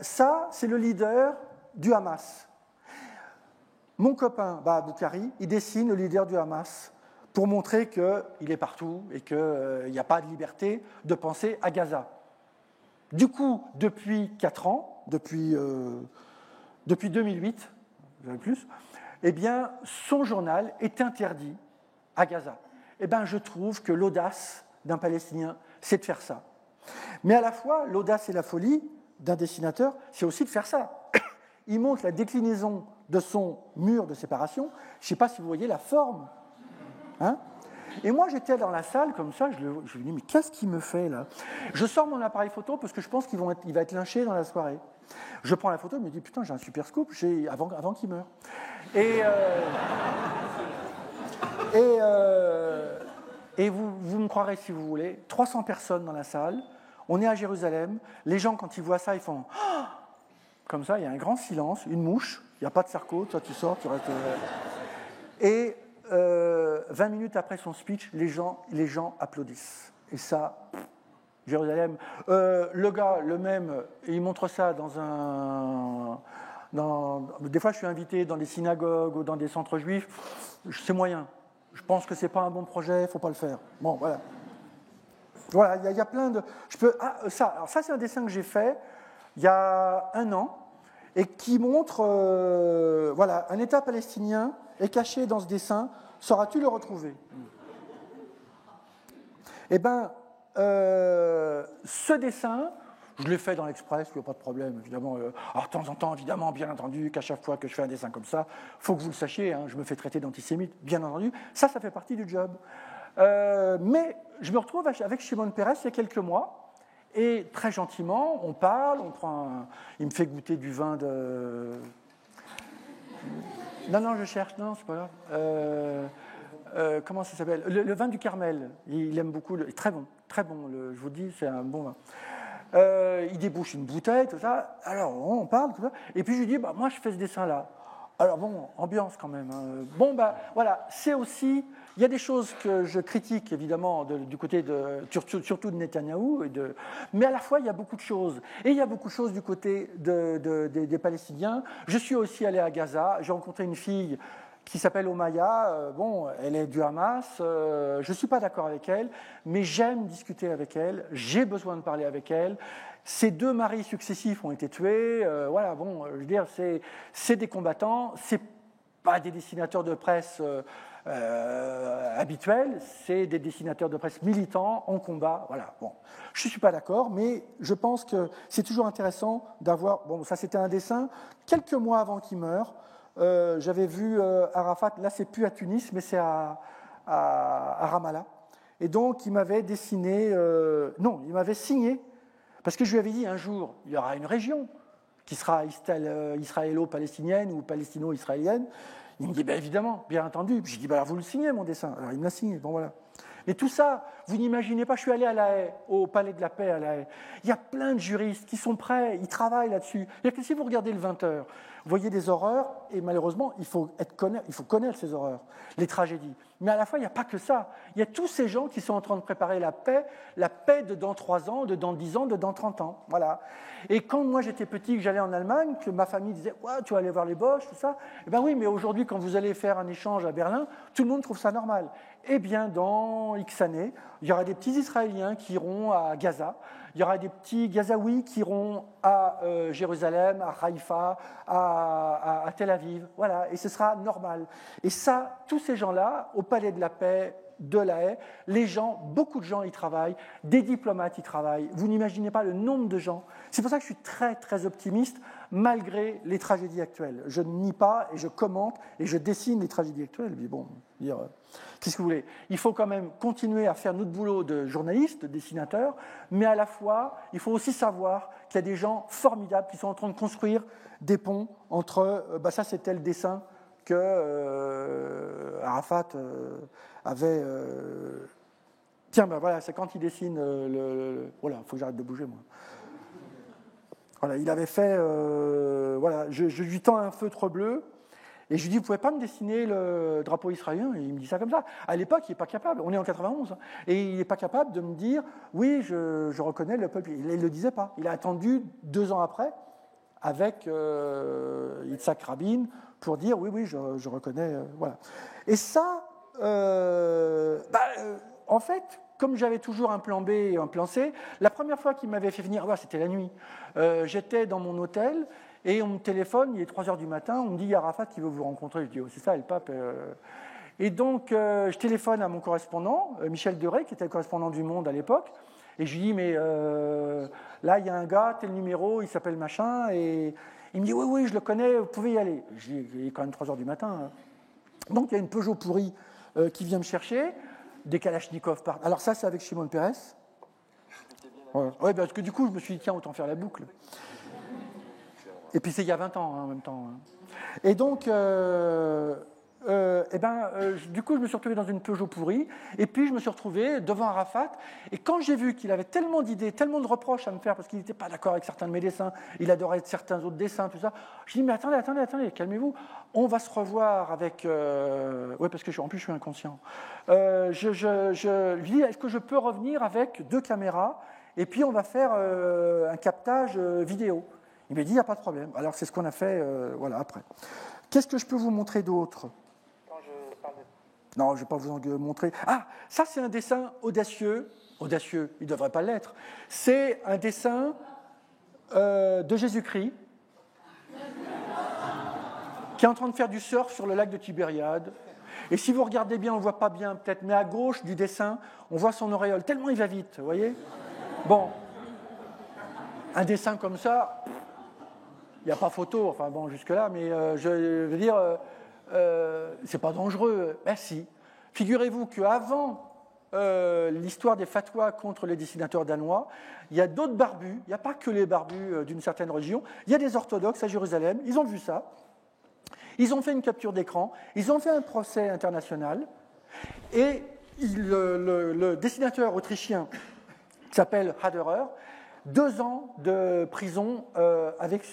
Ça, c'est le leader du Hamas. Mon copain, Boukari, il dessine le leader du Hamas pour montrer qu'il est partout et qu'il n'y a pas de liberté de penser à Gaza. Du coup, depuis 4 ans, depuis 2008, plus, eh bien, son journal est interdit à Gaza. Eh bien, je trouve que l'audace d'un Palestinien, c'est de faire ça. Mais à la fois, l'audace et la folie d'un dessinateur, c'est aussi de faire ça. Il montre la déclinaison de son mur de séparation. Je ne sais pas si vous voyez la forme. Hein ? Et moi, j'étais dans la salle comme ça, je me dis, mais qu'est-ce qu'il me fait là ? Je sors mon appareil photo parce que je pense qu'il va être lynché dans la soirée. Je prends la photo et me dis, putain, j'ai un super scoop avant qu'il meure. Et vous me croirez si vous voulez, 300 personnes dans la salle, on est à Jérusalem, les gens quand ils voient ça, ils font oh ! Comme ça, il y a un grand silence, une mouche, il n'y a pas de Sarko, toi tu sors, tu restes... Et 20 minutes après son speech, les gens applaudissent. Et ça, Jérusalem... le gars, le même, il montre ça des fois, je suis invité dans des synagogues ou dans des centres juifs, c'est moyen. Je pense que ce n'est pas un bon projet, il ne faut pas le faire. Bon, voilà. Voilà, il y a plein de... Alors ça, c'est un dessin que j'ai fait il y a 1 an et qui montre voilà, un État palestinien est caché dans ce dessin. Sauras-tu le retrouver ? Eh bien, ce dessin, je l'ai fait dans l'Express, il n'y a pas de problème, évidemment. Alors, de temps en temps, évidemment, bien entendu, qu'à chaque fois que je fais un dessin comme ça, il faut que vous le sachiez, hein, je me fais traiter d'antisémite, bien entendu. Ça fait partie du job. Mais je me retrouve avec Shimon Peres il y a quelques mois, et très gentiment, on parle, il me fait goûter du vin de... Non, je cherche, non, c'est pas grave. Comment ça s'appelle ? Le vin du Carmel, il aime beaucoup, très bon, je vous dis, c'est un bon vin. Il débouche une bouteille, tout ça. Alors, on parle, tout ça. Et puis, je lui dis, moi, je fais ce dessin-là. Alors, bon, ambiance quand même. Hein. Bon, voilà, c'est aussi... Il y a des choses que je critique, évidemment, du côté surtout de Netanyahou, mais à la fois, il y a beaucoup de choses. Et il y a beaucoup de choses du côté des Palestiniens. Je suis aussi allé à Gaza. J'ai rencontré une fille qui s'appelle Omaya. Elle est du Hamas. Je ne suis pas d'accord avec elle, mais j'aime discuter avec elle. J'ai besoin de parler avec elle. Ses 2 maris successifs ont été tués. Voilà, je veux dire, c'est des combattants. C'est pas des dessinateurs de presse habituels. C'est des dessinateurs de presse militants en combat. Voilà. Bon, je ne suis pas d'accord, mais je pense que c'est toujours intéressant d'avoir. Bon, ça c'était un dessin. Quelques mois avant qu'il meure. J'avais vu Arafat, là c'est plus à Tunis, mais c'est à Ramallah. Et donc il m'avait dessiné, il m'avait signé, parce que je lui avais dit un jour, il y aura une région qui sera israélo-palestinienne ou palestino-israélienne. Il me dit, évidemment, bien entendu. Puis j'ai dit, alors vous le signez mon dessin. Alors il me l'a signé, bon voilà. Mais tout ça, vous n'imaginez pas, je suis allé à La Haye, au Palais de la Paix à La Haye. Il y a plein de juristes qui sont prêts, ils travaillent là-dessus. C'est-à-dire que si vous regardez le 20h, vous voyez des horreurs, et malheureusement, il faut connaître ces horreurs, les tragédies. Mais à la fois, il n'y a pas que ça. Il y a tous ces gens qui sont en train de préparer la paix de dans 3 ans, de dans 10 ans, de dans 30 ans. Voilà. Et quand moi j'étais petit, que j'allais en Allemagne, que ma famille disait ouais, tu vas aller voir les Boches, tout ça, eh bien oui, mais aujourd'hui, quand vous allez faire un échange à Berlin, tout le monde trouve ça normal. Eh bien, dans X années, il y aura des petits Israéliens qui iront à Gaza, il y aura des petits Gazaouis qui iront à Jérusalem, à Haïfa, à Tel Aviv, voilà, et ce sera normal. Et ça, tous ces gens-là, au Palais de la Paix de La Haye, beaucoup de gens y travaillent, des diplomates y travaillent, vous n'imaginez pas le nombre de gens. C'est pour ça que je suis très, très optimiste, malgré les tragédies actuelles. Je ne nie pas, et je commente, et je dessine les tragédies actuelles. Mais bon, qu'est-ce que vous voulez ? Il faut quand même continuer à faire notre boulot de journaliste, de dessinateur, mais à la fois, il faut aussi savoir qu'il y a des gens formidables qui sont en train de construire des ponts entre... ça, c'était le dessin que Arafat avait Tiens, ben voilà, c'est quand il dessine voilà, il faut que j'arrête de bouger, moi. Voilà, il avait fait... voilà, je lui tends un feutre bleu, et je lui dis, vous ne pouvez pas me dessiner le drapeau israélien? Et il me dit ça comme ça. À l'époque, il n'est pas capable, on est en 91, hein, et il n'est pas capable de me dire, oui, je reconnais le peuple. Il ne le disait pas. Il a attendu 2 ans après, avec Yitzhak Rabin, pour dire, oui, je reconnais. Voilà. Et ça, en fait, comme j'avais toujours un plan B et un plan C, la première fois qu'il m'avait fait venir, c'était la nuit, j'étais dans mon hôtel, et on me téléphone, il est 3h du matin, on me dit, il y a Arafat qui veut vous rencontrer. Je dis, oh, c'est ça, le pape. Et donc, je téléphone à mon correspondant, Michel Deray, qui était le correspondant du Monde à l'époque, et je lui dis, mais là, il y a un gars, tel numéro, il s'appelle machin, et il me dit, oui, je le connais, vous pouvez y aller. Je dis, il est quand même 3h du matin. Hein. Donc, il y a une Peugeot pourrie qui vient me chercher, des Kalachnikov partent. Alors ça, c'est avec Shimon Peres. Ouais. Ouais, parce que du coup, je me suis dit, tiens, autant faire la boucle. Et puis c'est il y a 20 ans, hein, en même temps. Et donc, du coup, je me suis retrouvé dans une Peugeot pourrie, et puis je me suis retrouvé devant Arafat, et quand j'ai vu qu'il avait tellement d'idées, tellement de reproches à me faire, parce qu'il n'était pas d'accord avec certains de mes dessins, il adorait certains autres dessins, tout ça, je dis, mais attendez, calmez-vous, on va se revoir avec... Oui, parce que en plus je suis inconscient. Je lui dis, est-ce que je peux revenir avec 2 caméras, et puis on va faire un captage vidéo. Il m'a dit, il n'y a pas de problème. Alors, c'est ce qu'on a fait voilà, après. Qu'est-ce que je peux vous montrer d'autre? Non, je ne vais pas vous en montrer. Ah, ça, c'est un dessin audacieux. Audacieux, il ne devrait pas l'être. C'est un dessin de Jésus-Christ qui est en train de faire du surf sur le lac de Tibériade. Et si vous regardez bien, on ne voit pas bien peut-être, mais à gauche du dessin, on voit son auréole. Tellement il va vite, vous voyez? Bon, un dessin comme ça... Il n'y a pas photo, enfin bon, jusque-là, mais je veux dire, c'est pas dangereux. Merci. Figurez-vous qu'avant l'histoire des fatwas contre les dessinateurs danois, il y a d'autres barbus, il n'y a pas que les barbus d'une certaine religion, il y a des orthodoxes à Jérusalem, ils ont vu ça, ils ont fait une capture d'écran, ils ont fait un procès international, et le dessinateur autrichien qui s'appelle Haderer, 2 ans de prison avec...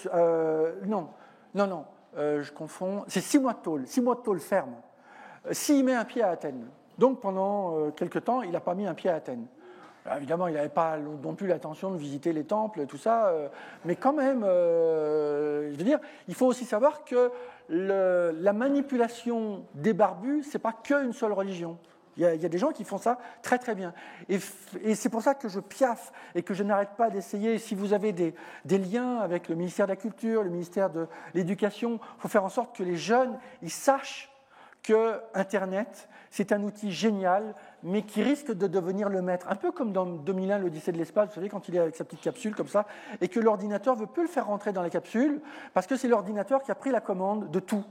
je confonds. C'est 6 mois de tôle, 6 mois de tôle ferme. S'il met un pied à Athènes. Donc pendant quelque temps, il n'a pas mis un pied à Athènes. Alors, évidemment, il n'avait pas non plus l'intention de visiter les temples, tout ça, mais quand même, je veux dire, il faut aussi savoir que la manipulation des barbus, ce n'est pas qu'une seule religion. Il y a des gens qui font ça très très bien. Et c'est pour ça que je piaffe et que je n'arrête pas d'essayer. Si vous avez des liens avec le ministère de la Culture, le ministère de l'Éducation, il faut faire en sorte que les jeunes ils sachent que Internet, c'est un outil génial, mais qui risque de devenir le maître. Un peu comme dans 2001, l'Odyssée de l'espace, vous savez, quand il est avec sa petite capsule comme ça, et que l'ordinateur ne veut plus le faire rentrer dans la capsule, parce que c'est l'ordinateur qui a pris la commande de tout.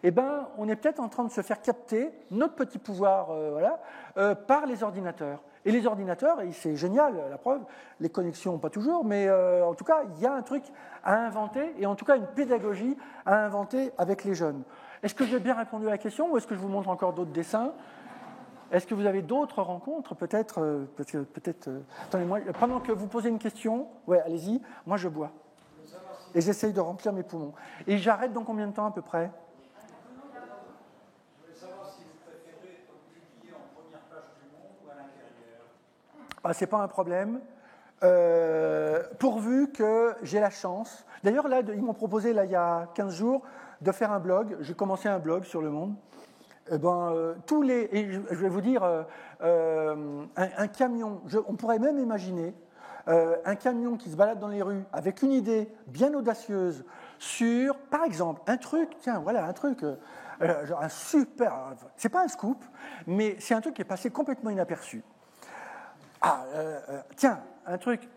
Eh bien, on est peut-être en train de se faire capter notre petit pouvoir par les ordinateurs. Et les ordinateurs, et c'est génial, la preuve, les connexions, pas toujours, mais en tout cas, il y a un truc à inventer, et en tout cas une pédagogie à inventer avec les jeunes. Est-ce que j'ai bien répondu à la question, ou est-ce que je vous montre encore d'autres dessins? Est-ce que vous avez d'autres rencontres, peut-être attendez-moi, pendant que vous posez une question, ouais, allez-y, moi je bois. Et j'essaye de remplir mes poumons. Et j'arrête dans combien de temps à peu près? Ce n'est pas un problème, pourvu que j'ai la chance. D'ailleurs, là, ils m'ont proposé, là, il y a 15 jours, de faire un blog. J'ai commencé un blog sur Le Monde. Et je vais vous dire, un camion, on pourrait même imaginer un camion qui se balade dans les rues avec une idée bien audacieuse sur, par exemple, un truc, genre un super, c'est pas un scoop, mais c'est un truc qui est passé complètement inaperçu. Un truc.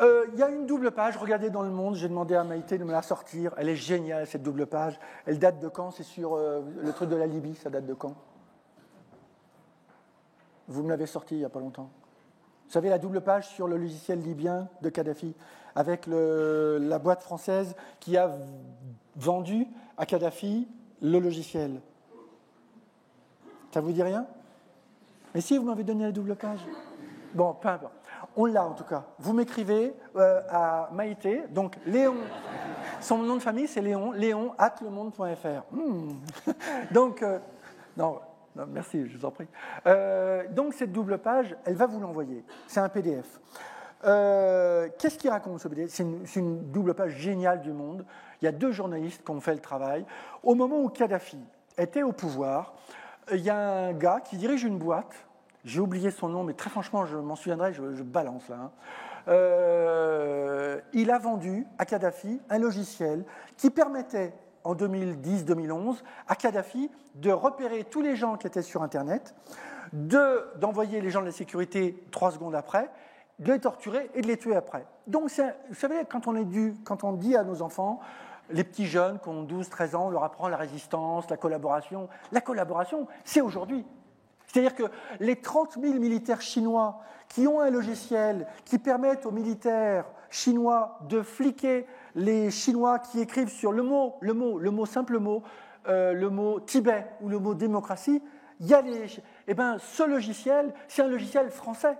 Il y a une double page, regardez dans Le Monde, j'ai demandé à Maïté de me la sortir. Elle est géniale, cette double page. Elle date de quand? C'est sur le truc de la Libye, ça date de quand? Vous me l'avez sorti il n'y a pas longtemps. Vous savez, la double page sur le logiciel libyen de Kadhafi, avec la boîte française qui a vendu à Kadhafi le logiciel. Ça vous dit rien? Et si vous m'avez donné la double page? Bon, peu importe. On l'a en tout cas. Vous m'écrivez à Maïté, donc Léon. Son nom de famille, c'est Léon, léon@lemonde.fr. Donc, non, merci, je vous en prie. Donc, cette double page, elle va vous l'envoyer. C'est un PDF. Qu'est-ce qu'il raconte ce PDF? C'est une double page géniale du Monde. Il y a 2 journalistes qui ont fait le travail. Au moment où Kadhafi était au pouvoir, il y a un gars qui dirige une boîte. J'ai oublié son nom, mais très franchement, je m'en souviendrai, je balance là. Il a vendu à Kadhafi un logiciel qui permettait, en 2010-2011, à Kadhafi de repérer tous les gens qui étaient sur Internet, d'envoyer les gens de la sécurité 3 secondes après, de les torturer et de les tuer après. Donc, vous savez, quand on dit à nos enfants, les petits jeunes qui ont 12-13 ans, on leur apprend la résistance, la collaboration. La collaboration, c'est aujourd'hui. C'est-à-dire que les 30 000 militaires chinois qui ont un logiciel qui permettent aux militaires chinois de fliquer les Chinois qui écrivent sur le mot simple mot, le mot Tibet ou le mot démocratie, ce logiciel, c'est un logiciel français.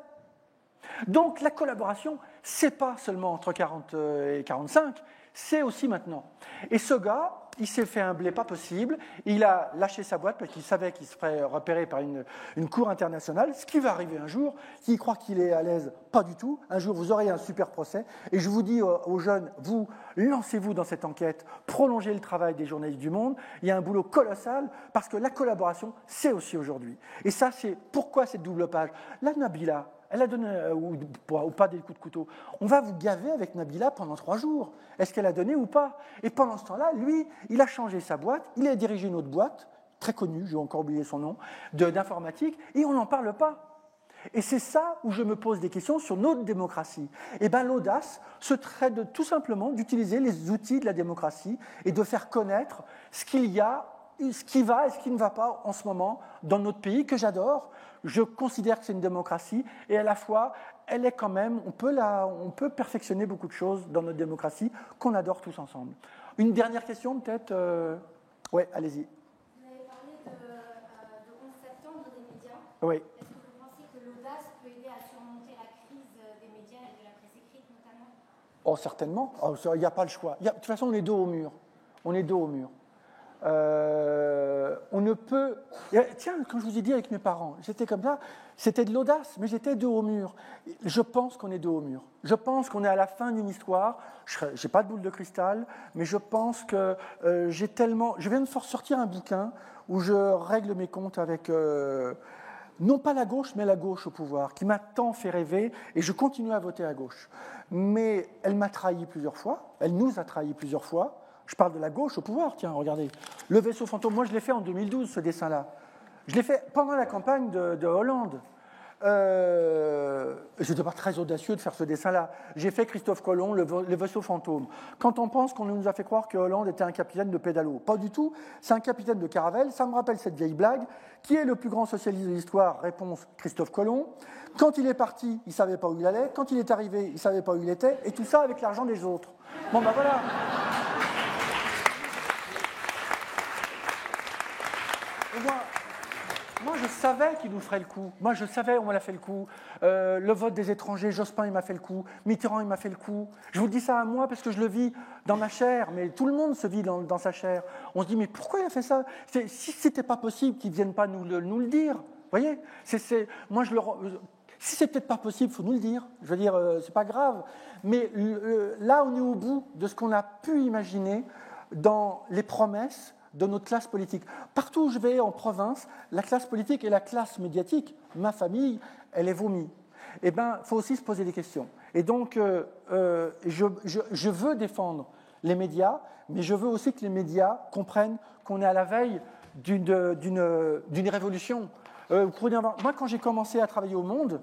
Donc la collaboration, c'est pas seulement entre 40 et 45, c'est aussi maintenant. Et ce gars, il s'est fait un blé pas possible, il a lâché sa boîte parce qu'il savait qu'il se ferait repérer par une cour internationale, ce qui va arriver un jour, qui croit qu'il est à l'aise, pas du tout. Un jour, vous aurez un super procès. Et je vous dis aux jeunes, vous, lancez-vous dans cette enquête, prolongez le travail des journalistes du Monde. Il y a un boulot colossal parce que la collaboration, c'est aussi aujourd'hui. Et ça, c'est pourquoi cette double page. La Nabila, elle a donné, ou pas des coups de couteau. On va vous gaver avec Nabila pendant 3 jours. Est-ce qu'elle a donné ou pas? Et pendant ce temps-là, lui, il a changé sa boîte, il a dirigé une autre boîte, très connue, j'ai encore oublié son nom, d'informatique, et on n'en parle pas. Et c'est ça où je me pose des questions sur notre démocratie. Eh bien, l'audace se traite tout simplement d'utiliser les outils de la démocratie et de faire connaître ce qu'il y a, ce qui va et ce qui ne va pas en ce moment dans notre pays, que j'adore. Je considère que c'est une démocratie et à la fois, elle est quand même, on peut perfectionner beaucoup de choses dans notre démocratie qu'on adore tous ensemble. Une dernière question peut-être Oui, allez-y. Vous avez parlé de 11 septembre des médias. Oui. Est-ce que vous pensez que l'audace peut aider à surmonter la crise des médias et de la presse écrite notamment? Oh, certainement. Il n'y a pas le choix. De toute façon, on est dos au mur. On ne peut... Tiens, quand je vous ai dit avec mes parents, j'étais comme ça, c'était de l'audace, mais j'étais dos au mur. Je pense qu'on est dos au mur. Je pense qu'on est à la fin d'une histoire. Je n'ai pas de boule de cristal, mais je pense que j'ai tellement... Je viens de sortir un bouquin où je règle mes comptes avec... non pas la gauche, mais la gauche au pouvoir, qui m'a tant fait rêver, et je continue à voter à gauche. Mais elle m'a trahi plusieurs fois, elle nous a trahis plusieurs fois. Je parle de la gauche au pouvoir, tiens, regardez. Le vaisseau fantôme, moi je l'ai fait en 2012, ce dessin-là. Je l'ai fait pendant la campagne de Hollande. Je n'étais pas très audacieux de faire ce dessin-là. J'ai fait Christophe Colomb, le vaisseau fantôme. Quand on pense qu'on nous a fait croire que Hollande était un capitaine de pédalo, pas du tout. C'est un capitaine de caravelle. Ça me rappelle cette vieille blague. Qui est le plus grand socialiste de l'histoire? Réponse, Christophe Colomb. Quand il est parti, il ne savait pas où il allait. Quand il est arrivé, il ne savait pas où il était. Et tout ça avec l'argent des autres. Bon, ben voilà. Et moi, je savais qu'il nous ferait le coup. Moi, je savais, on me l'a fait le coup. Le vote des étrangers, Jospin, il m'a fait le coup. Mitterrand, il m'a fait le coup. Je vous dis ça à moi parce que je le vis dans ma chair, mais tout le monde se vit dans sa chair. On se dit, mais pourquoi il a fait ça? Si c'était pas possible qu'ils ne viennent pas nous le dire, vous voyez? Moi, si c'est peut-être pas possible, il faut nous le dire. Je veux dire, c'est pas grave. Mais là, on est au bout de ce qu'on a pu imaginer dans les promesses de notre classe politique. Partout où je vais en province, la classe politique et la classe médiatique, ma famille, elle est vomie. Eh bien, il faut aussi se poser des questions. Et donc, je veux défendre les médias, mais je veux aussi que les médias comprennent qu'on est à la veille d'une révolution. Moi, quand j'ai commencé à travailler au Monde,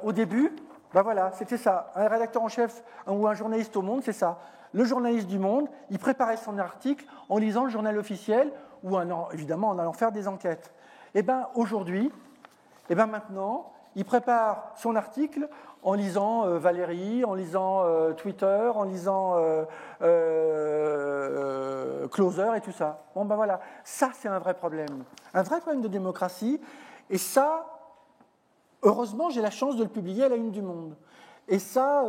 au début, ben voilà, c'était ça. Un rédacteur en chef ou un journaliste au Monde, c'est ça. Le journaliste du Monde, il préparait son article en lisant le journal officiel ou évidemment en allant faire des enquêtes. Et bien aujourd'hui, maintenant, il prépare son article en lisant Valérie, en lisant Twitter, en lisant Closer et tout ça. Bon ben voilà, ça c'est un vrai problème de démocratie. Et ça, heureusement, j'ai la chance de le publier à la une du Monde. Et ça,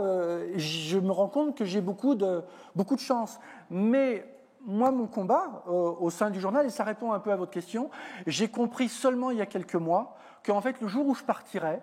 je me rends compte que j'ai beaucoup de chance. Mais moi, mon combat au sein du journal, et ça répond un peu à votre question, j'ai compris seulement il y a quelques mois qu'en fait, le jour où je partirais,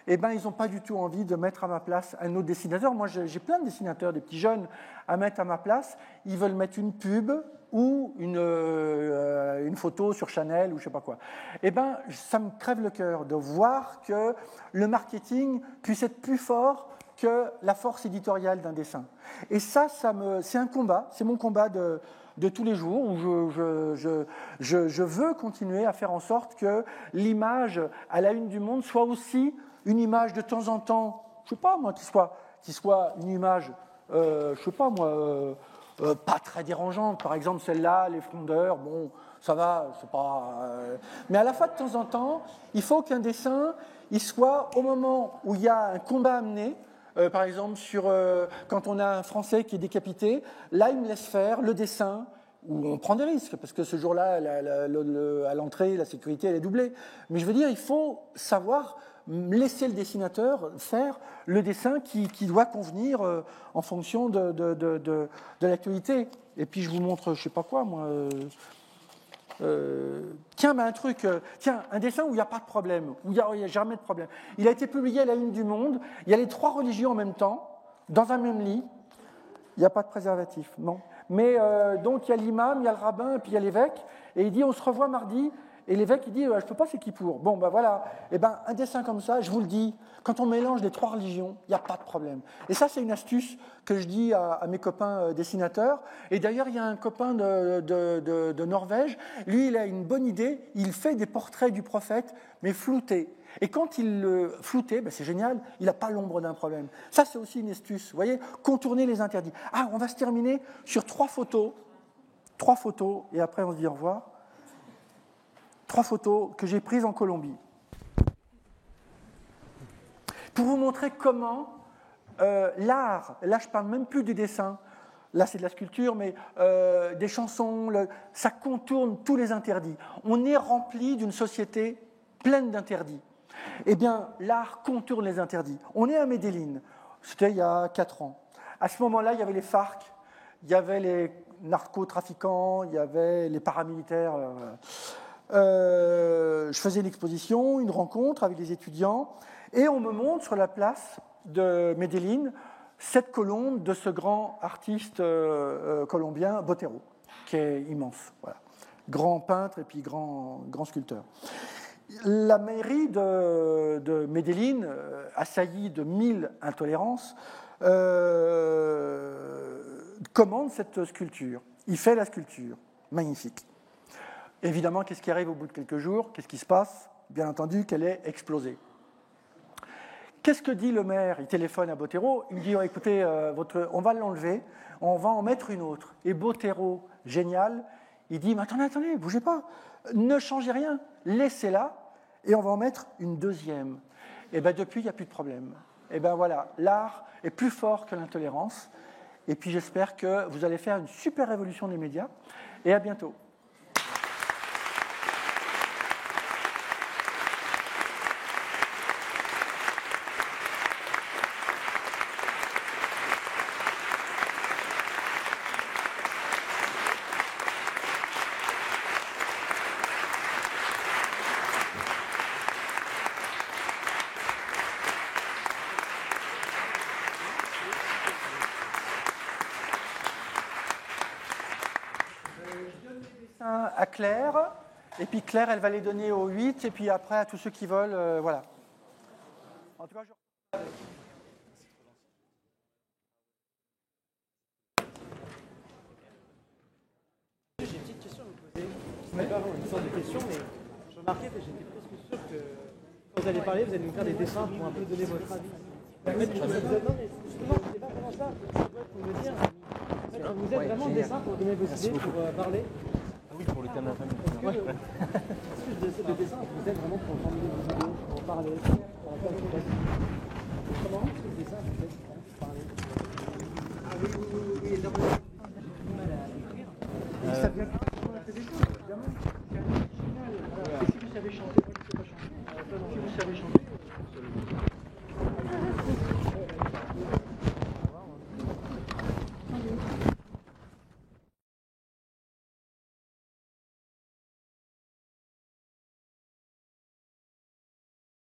eh ben, ils n'ont pas du tout envie de mettre à ma place un autre dessinateur. Moi, j'ai plein de dessinateurs, des petits jeunes, à mettre à ma place. Ils veulent mettre une pub ou une photo sur Chanel ou je ne sais pas quoi. Eh ben, ça me crève le cœur de voir que le marketing puisse être plus fort que la force éditoriale d'un dessin. Et ça c'est un combat, c'est mon combat de tous les jours où je veux continuer à faire en sorte que l'image à la une du Monde soit aussi une image de temps en temps, je ne sais pas moi, qui soit une image, je ne sais pas moi, pas très dérangeante. Par exemple, celle-là, les frondeurs, bon, ça va, c'est pas... Mais à la fois, de temps en temps, il faut qu'un dessin, il soit au moment où il y a un combat à mener. Par exemple, quand on a un Français qui est décapité, là, il me laisse faire le dessin où on prend des risques, parce que ce jour-là, à l'entrée, la sécurité, elle est doublée. Mais je veux dire, il faut savoir laisser le dessinateur faire le dessin qui doit convenir en fonction de l'actualité. Et puis, je vous montre, je ne sais pas quoi, moi... tiens, un dessin où il n'y a pas de problème, où il n'y a jamais de problème. Il a été publié à la une du Monde, il y a les 3 religions en même temps, dans un même lit, il n'y a pas de préservatif, non. Mais donc il y a l'imam, il y a le rabbin, et puis il y a l'évêque, et il dit on se revoit mardi, et l'évêque il dit je ne peux pas, c'est qui pour. Bon ben voilà, et ben un dessin comme ça, je vous le dis, quand on mélange les 3 religions, il n'y a pas de problème. Et ça c'est une astuce que je dis à mes copains dessinateurs, et d'ailleurs il y a un copain de Norvège, lui il a une bonne idée, il fait des portraits du prophète, mais floutés. Et quand il le floutait, ben c'est génial, il n'a pas l'ombre d'un problème. Ça, c'est aussi une astuce, vous voyez, contourner les interdits. Ah, on va se terminer sur 3 photos, et après on se dit au revoir. 3 photos que j'ai prises en Colombie. Pour vous montrer comment l'art, là je ne parle même plus du dessin, là c'est de la sculpture, mais des chansons, ça contourne tous les interdits. On est rempli d'une société pleine d'interdits. Eh bien, l'art contourne les interdits. On est à Medellín, c'était il y a 4 ans. À ce moment-là, il y avait les FARC, il y avait les narcotrafiquants, il y avait les paramilitaires. Je faisais une exposition, une rencontre avec des étudiants, et on me montre sur la place de Medellín cette colombe de ce grand artiste colombien, Botero, qui est immense. Voilà. Grand peintre et puis grand sculpteur. La mairie de Medellín, assaillie de 1000 intolérances, commande cette sculpture. Il fait la sculpture. Magnifique. Évidemment, qu'est-ce qui arrive au bout de quelques jours? Qu'est-ce qui se passe? Bien entendu qu'elle est explosée. Qu'est-ce que dit le maire? Il téléphone à Botero, il dit écoutez, on va l'enlever, on va en mettre une autre. Et Botero, génial, il dit mais attendez, bougez pas, ne changez rien, laissez-la, et on va en mettre une deuxième. Et bien depuis, il n'y a plus de problème. Et bien voilà, l'art est plus fort que l'intolérance. Et puis j'espère que vous allez faire une super révolution des médias. Et à bientôt. À Claire, et puis Claire, elle va les donner aux 8, et puis après à tous ceux qui veulent, voilà. En tout cas, j'ai une petite question à vous poser. Ce n'est pas vraiment une sorte de question, mais je remarquais que j'étais presque sûr que quand vous allez parler, vous allez nous faire des dessins pour un peu donner votre avis. En fait, non, mais justement, c'est pas vraiment ça. Pour me dire, en fait, vous êtes vraiment le dessin pour donner vos idées, pour parler. Oui, pour le thème famille. Est-ce que le dessin vous aide vraiment pour formuler vos idées, pour parler, pour en faire une chose? Comment est-ce que le dessin vous aide pour parler? Ah oui, énormément. J'ai du mal à écrire. Ça vient plutôt de la télévision, évidemment. C'est génial. Et si vous savez chanter, moi je ne sais pas chanter. Si vous savez chanter.